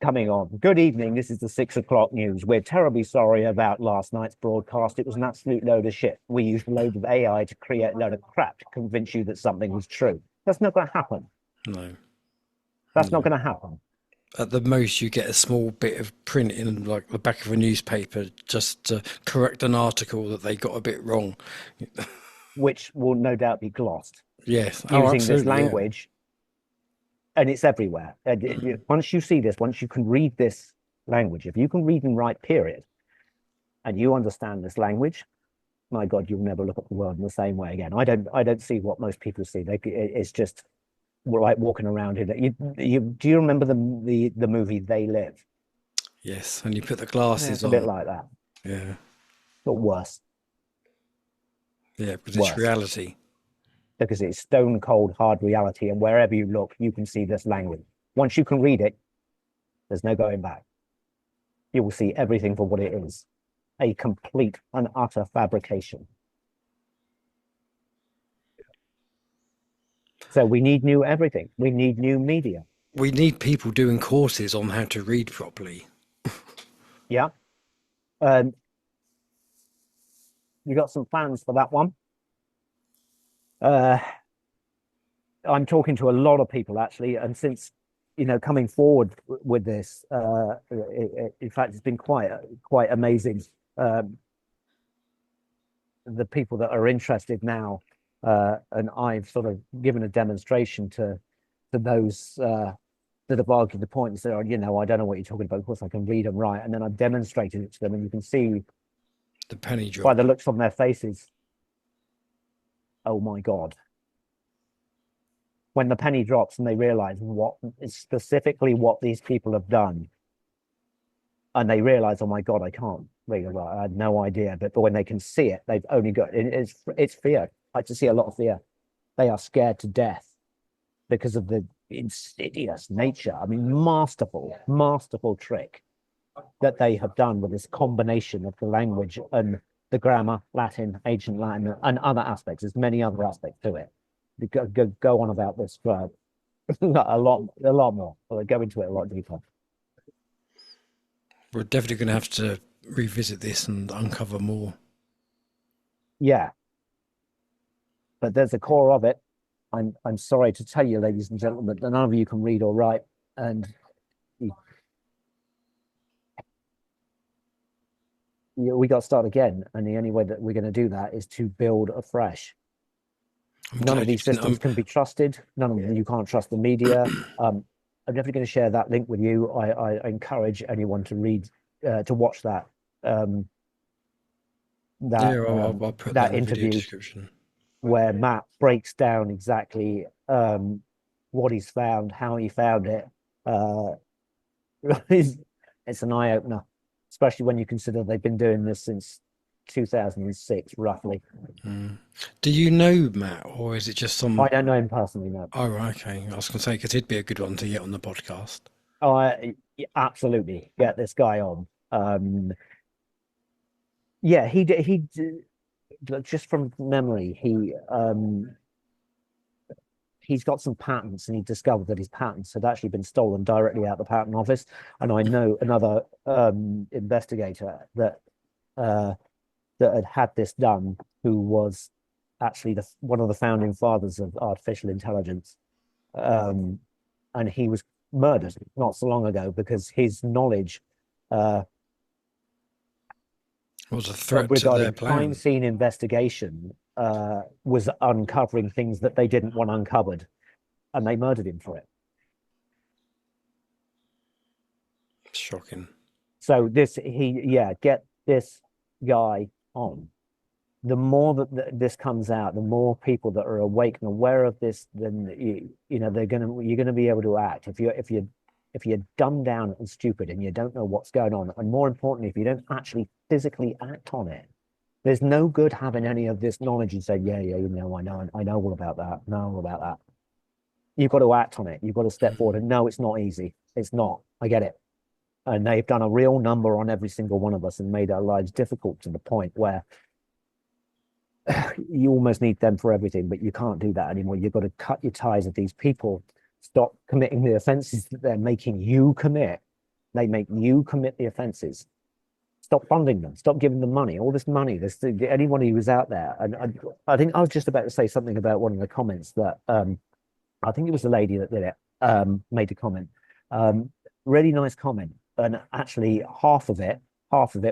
coming on? Good evening, this is the 6 o'clock news. We're terribly sorry about last night's broadcast. It was an absolute load of shit. We used a load of AI to create a load of crap to convince you that something was true. That's not going to happen. No. That's not going to happen. At the most, you get a small bit of print in like the back of a newspaper just to correct an article that they got a bit wrong. Which will no doubt be glossed. Yes. Using this language. Yeah. And it's everywhere. Once you see this, once you can read this language, if you can read and write, period, and you understand this language, my God, you'll never look at the world in the same way again. I don't see what most people see. It's just like walking around in it. Do you remember the movie They Live? Yes, and you put the glasses on. on. A bit like that. Yeah. But worse. Yeah, because it's reality. Because it's stone cold hard reality, and wherever you look, you can see this language. Once you can read it, there's no going back. You will see everything for what it is. A complete and utter fabrication. So we need new everything. We need new media. We need people doing courses on how to read properly. Yeah. You got some plans for that one? I'm talking to a lot of people actually, and since, you know, coming forward with this, in fact, it's been quite amazing. The people that are interested now, and I've sort of given a demonstration to those that have argued the point and said, oh, you know, I don't know what you're talking about. Of course, I can read and write, and then I've demonstrated it to them, and you can see the penny drop by the looks on their faces. Oh my God. When the penny drops and they realize what specifically what these people have done, and they realize, oh my God, I can't read. I had no idea. But when they can see it, they've only got it's fear. I just see a lot of fear. They are scared to death because of the insidious nature. I mean, masterful trick that they have done with this combination of the language and the grammar, Latin, ancient Latin, and other aspects. There's many other aspects to it. Go on about this for a lot more. I'll go into it a lot deeper. We're definitely going to have to revisit this and uncover more. Yeah, but there's a core of it. I'm sorry to tell you, ladies and gentlemen, that none of you can read or write, and we got to start again. And the only way that we're going to do that is to build afresh. None of these systems can be trusted. None of them, you can't trust the media. I'm definitely going to share that link with you. I encourage anyone to read, to watch that. I'll put that interview description, where Matt breaks down exactly what he's found, how he found it. It's an eye opener, especially when you consider they've been doing this since 2006, roughly. Do you know Matt, or is it just some? I don't know him personally, no. Oh, okay. I was going to say, because he'd be a good one to get on the podcast. Absolutely get this guy on. Yeah, he just from memory, he's got some patents, and he discovered that his patents had actually been stolen directly out of the patent office. And I know another investigator that had this done, who was actually one of the founding fathers of artificial intelligence. and he was murdered not so long ago because his knowledge was a threat to their regarding crime plan. scene investigation was uncovering things that they didn't want uncovered, and they murdered him for it. Shocking. So get this guy on. The more that this comes out, the more people that are awake and aware of this, then you're gonna be able to act. If you're dumbed down and stupid and you don't know what's going on, and more importantly, if you don't actually physically act on it, there's no good having any of this knowledge and saying, I know all about that. You've got to act on it. You've got to step forward. And no, it's not easy. It's not. I get it. And they've done a real number on every single one of us and made our lives difficult to the point where you almost need them for everything, but you can't do that anymore. You've got to cut your ties with these people. Stop committing the offenses that they're making you commit. They make you commit the offenses. Stop funding them. Stop giving them money. All this money. Anybody who's out there. And I think I was just about to say something about one of the comments that I think it was the lady that did it, made a comment. Really nice comment. And actually half of it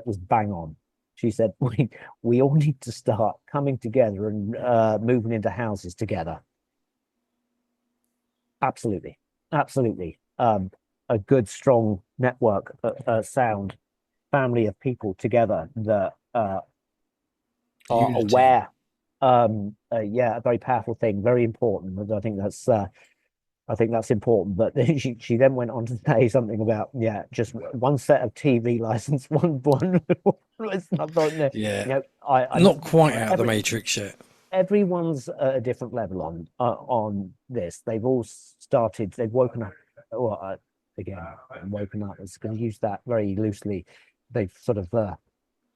was bang on. She said, we all need to start coming together and moving into houses together. Absolutely. Absolutely. A good, strong network, sound family of people together that are Unity. aware. A very powerful thing, very important. I think that's important. But then she then went on to say something about just one set of TV license, one. Yeah, I'm not quite out of the matrix yet. Everyone's at a different level on this. They've all started. They've woken up. Well, again, woken up. It's going to use that very loosely. They've sort of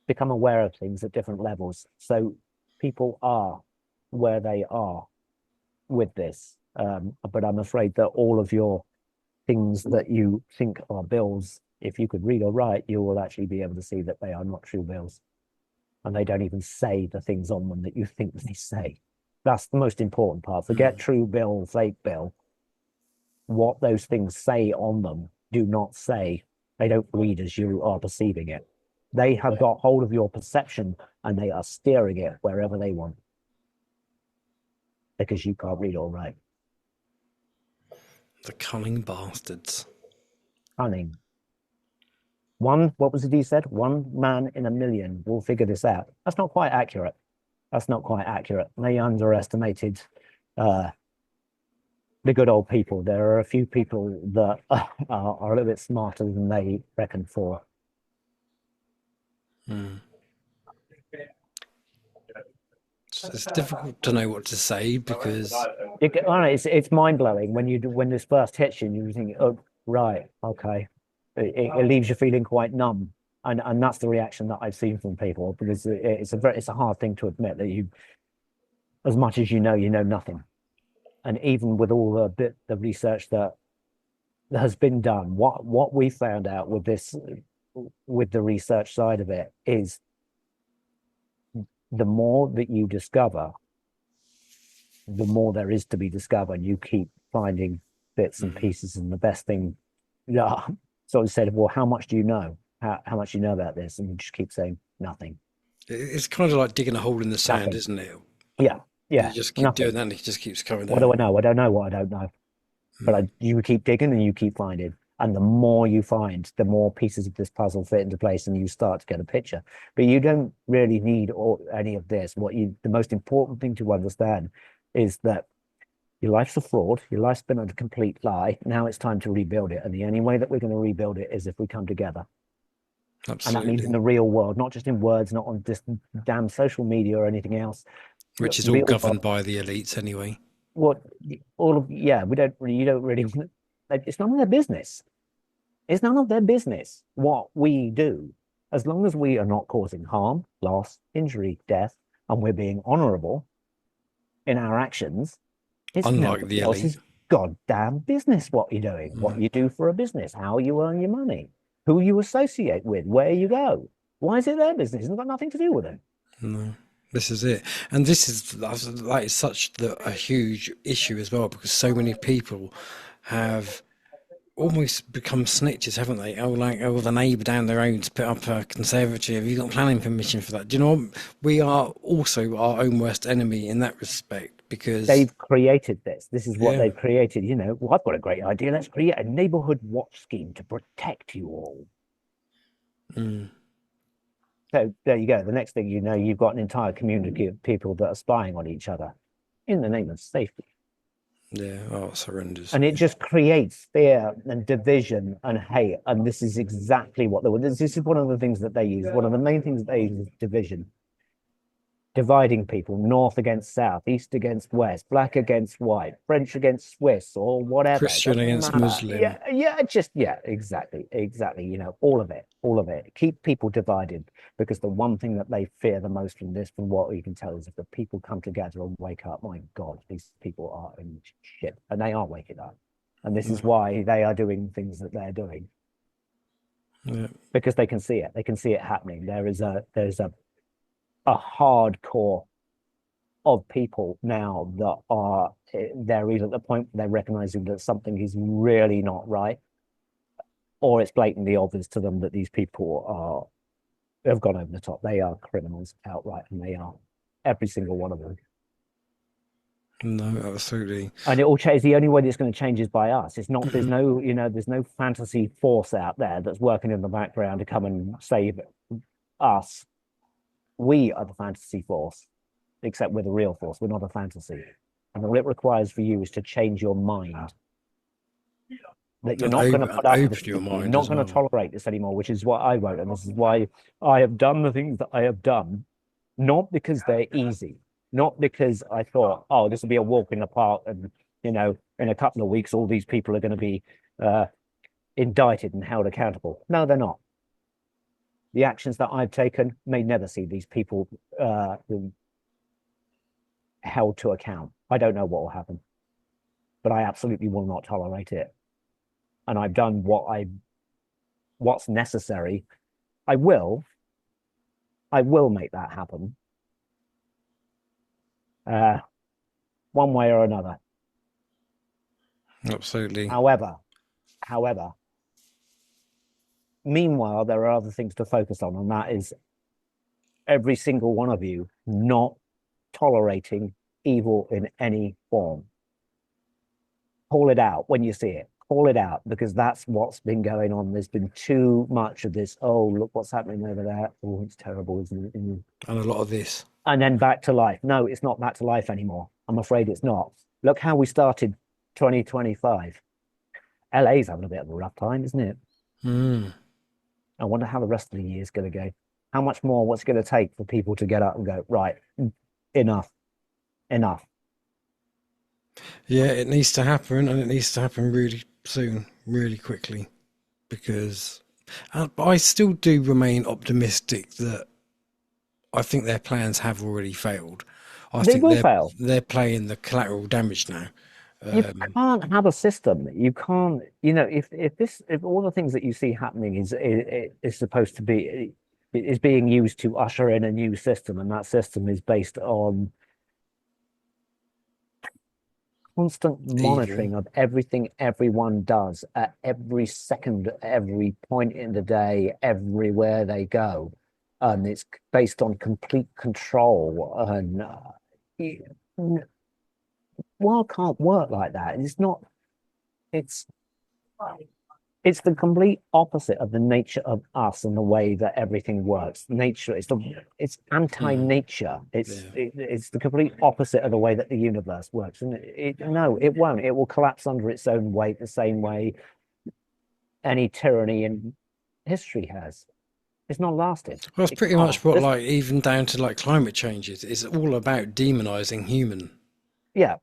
become aware of things at different levels. So people are where they are with this. But I'm afraid that all of your things that you think are bills, if you could read or write, you will actually be able to see that they are not true bills. And they don't even say the things on them that you think they say. That's the most important part. Forget true bill, fake bill. What those things say on them do not say. They don't read as you are perceiving it. They have got hold of your perception and they are steering it wherever they want. Because you can't read or write. The cunning bastards. Cunning. What was it he said? 1 man in a million will figure this out. That's not quite accurate. They underestimated the good old people. There are a few people that are a little bit smarter than they reckoned for. It's difficult to know what to say because it's mind-blowing when this first hits you and you think, oh, right, okay. It leaves you feeling quite numb, and that's the reaction that I've seen from people, because it's a hard thing to admit that you, as much as you know nothing. And even with all the research that has been done, what we found out with the research side of it is the more that you discover, the more there is to be discovered. You keep finding bits and pieces, and the best thing, so I said, well, how much do you know? How much do you know about this? And you just keep saying nothing. It's kind of like digging a hole in the sand, isn't it? Yeah. You just keep doing that and it just keeps coming down. What do I know? I don't know what I don't know. But you keep digging and you keep finding. And the more you find, the more pieces of this puzzle fit into place and you start to get a picture. But you don't really need any of this. The most important thing to understand is that your life's a fraud. Your life's been a complete lie. Now it's time to rebuild it. And the only way that we're going to rebuild it is if we come together. Absolutely. And that means in the real world, not just in words, not on this damn social media or anything else. Which is all governed by the elites anyway. You don't really, it's none of their business. It's none of their business what we do. As long as we are not causing harm, loss, injury, death, and we're being honorable in our actions, it's unlike the elite. Goddamn business what you're doing, what you do for a business, how you earn your money, who you associate with, where you go. Why is it their business? It's got nothing to do with it. No. This is it, and this is like such a huge issue as well, because so many people have almost become snitches, haven't they? Oh, like, oh, the neighbour down the road's put up a conservatory. Have you got planning permission for that? Do you know what? We are also our own worst enemy in that respect, because They've created this. This is what yeah, they've created. Well, I've got a great idea. Let's create a neighborhood watch scheme to protect you all. mm, So there you go. The next thing you know, you've got an entire community of people that are spying on each other in the name of safety. yeah, oh, it's horrendous. And it just creates fear and division and hate. And this is exactly what this is one of the things that they use. One of the main things that they use is division. Dividing people, north against south, east against west, black against white, French against Swiss, or whatever. Christian against Muslim. Yeah, exactly. All of it. Keep people divided, because the one thing that they fear the most from this, from what you can tell, is if the people come together and wake up, my God, these people are in shit, and they are waking up, and this is why they are doing things that they're doing, because they can see it. They can see it happening. There's a hardcore of people now that they're either at the point where they're recognizing that something is really not right, or it's blatantly obvious to them that these people have gone over the top. They are criminals outright, and they are, every single one of them. No, absolutely. And it all changes. The only way that's going to change is by us. It's not, there's no fantasy force out there that's working in the background to come and save us. We are the fantasy force, except we're the real force. We're not a fantasy. And all it requires for you is to change your mind. That you're not going to put up with this, you're not going to tolerate this anymore, which is what I wrote. And this is why I have done the things that I have done, not because they're easy, not because I thought, oh, this will be a walk in the park, and in a couple of weeks, all these people are going to be indicted and held accountable. No, they're not. The actions that I've taken may never see these people held to account. I don't know what will happen, but I absolutely will not tolerate it. And I've done what's necessary. I will make that happen, one way or another. Absolutely. However, meanwhile, there are other things to focus on, and that is every single one of you not tolerating evil in any form. Call it out when you see it. Call it out, because that's what's been going on. There's been too much of this. Oh, look what's happening over there. Oh, it's terrible, isn't it? And a lot of this. And then back to life. No, it's not back to life anymore. I'm afraid it's not. Look how we started 2025. LA's having a bit of a rough time, isn't it? I wonder how the rest of the year is going to go. How much more, what's going to take for people to get up and go, right, enough. Yeah, it needs to happen, and it needs to happen really soon, really quickly, because I still do remain optimistic that I think their plans have already failed. They will fail. They're playing the collateral damage now. You can't have a system. You can't, if all the things that you see happening is supposed to be, is being used to usher in a new system, and that system is based on constant monitoring of everything everyone does at every second, every point in the day, everywhere they go, and it's based on complete control. And world can't work like that. It's the complete opposite of the nature of us and the way that everything works. Nature, it's anti-nature. It's the complete opposite of the way that the universe works. And no, it won't. It will collapse under its own weight, the same way any tyranny in history has. It's not lasted. Well, it's pretty much what, like, even down to like climate changes, it's all about demonizing human. Yeah.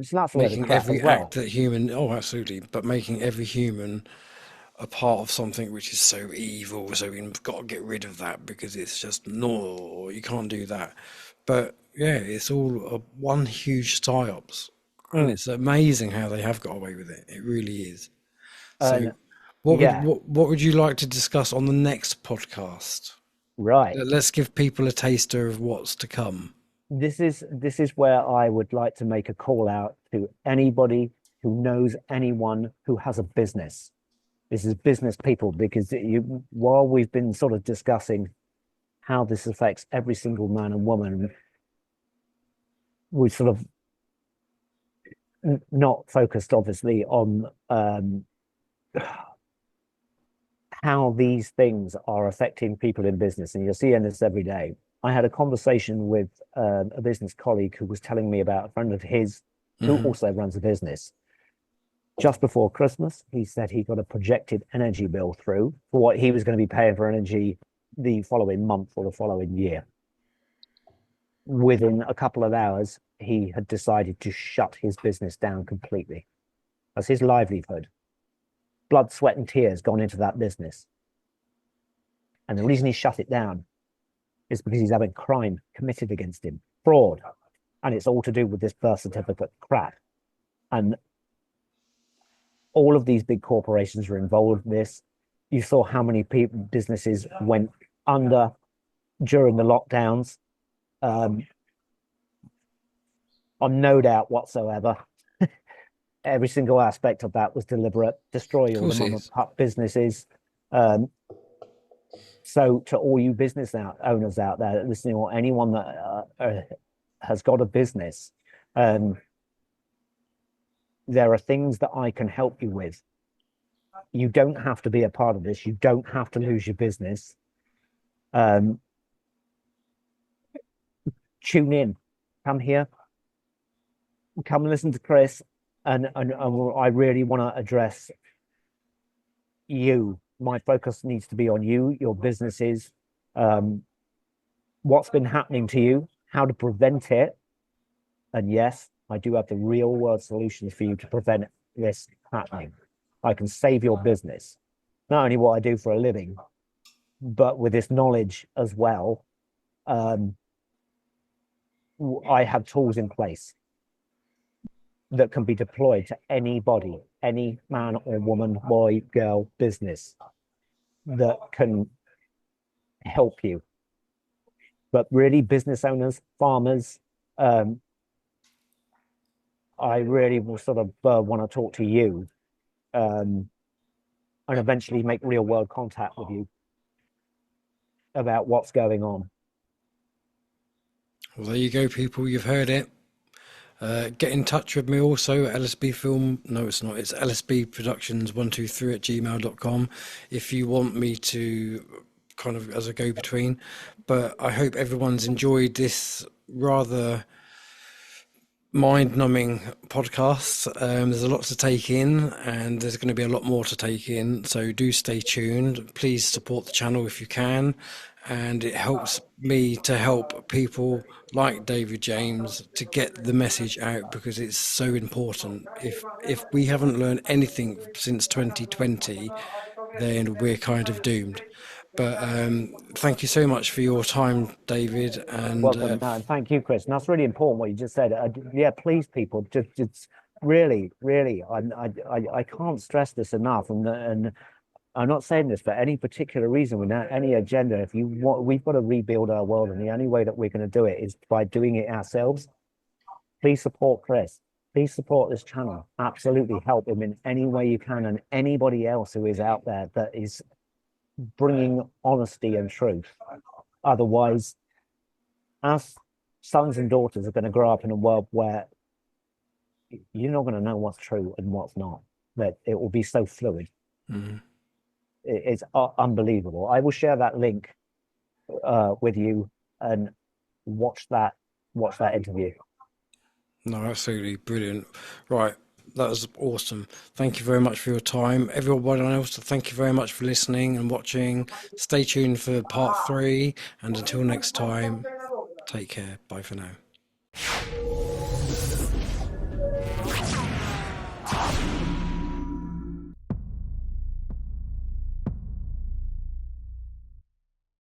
So that's making every act that human, absolutely, but making every human a part of something which is so evil, so we've got to get rid of that because it's just no, you can't do that. But yeah, it's all one huge psyops, and it's amazing how they have got away with it. It really is. So what would you like to discuss on the next podcast? Right. Let's give people a taster of what's to come. This is where I would like to make a call out to anybody who knows anyone who has a business. This is business people, because while we've been sort of discussing how this affects every single man and woman, we sort of not focused obviously on how these things are affecting people in business. And you're seeing this every day. I had a conversation with a business colleague who was telling me about a friend of his who also runs a business. Just before Christmas, he said he got a projected energy bill through for what he was going to be paying for energy the following month or the following year. Within a couple of hours, he had decided to shut his business down completely. That's his livelihood. Blood, sweat, and tears gone into that business. And the reason he shut it down is because he's having crime committed against him, fraud. And it's all to do with this birth certificate crap. And all of these big corporations are involved in this. You saw how many businesses went under during the lockdowns. On no doubt whatsoever. Every single aspect of that was deliberate. Destroy all the mom and pop businesses. So to all you business owners out there listening, or anyone that has got a business, there are things that I can help you with. You don't have to be a part of this. You don't have to lose your business. Tune in, come here, come listen to Chris, and I really want to address you. My focus needs to be on you, your businesses, what's been happening to you, how to prevent it. And yes, I do have the real world solutions for you to prevent this happening. I can save your business, not only what I do for a living, but with this knowledge as well. I have tools in place that can be deployed to anybody, any man or woman, boy, girl, business that can help you. But really, business owners, farmers, I really will sort of want to talk to you and eventually make real world contact with you about what's going on. Well, there you go, people. You've heard it. Get in touch with me also at LSB Film. No, it's not. It's LSB Productions 123@gmail.com if you want me to kind of as a go-between. But I hope everyone's enjoyed this rather mind-numbing podcast. There's a lot to take in, and there's going to be a lot more to take in. So do stay tuned. Please support the channel if you can. And it helps me to help people like David James to get the message out, because it's so important. If we haven't learned anything since 2020, then we're kind of doomed. But thank you so much for your time, David. And welcome. No, thank you, Chris. And that's really important what you just said. Yeah, please, people, just really, I can't stress this enough. And I'm not saying this for any particular reason, without any agenda. If you want, we've got to rebuild our world, and the only way that we're going to do it is by doing it ourselves. Please support Chris. Please support this channel. Absolutely help him in any way you can, and anybody else who is out there that is bringing honesty and truth. Otherwise, our sons and daughters are going to grow up in a world where you're not going to know what's true and what's not. That it will be so fluid. Mm-hmm. It's unbelievable. I will share that link with you and watch that interview. No, absolutely brilliant. Right, that was awesome. Thank you very much for your time, everyone else. Thank you very much for listening and watching. Stay tuned for part 3, and until next time, take care. Bye for now.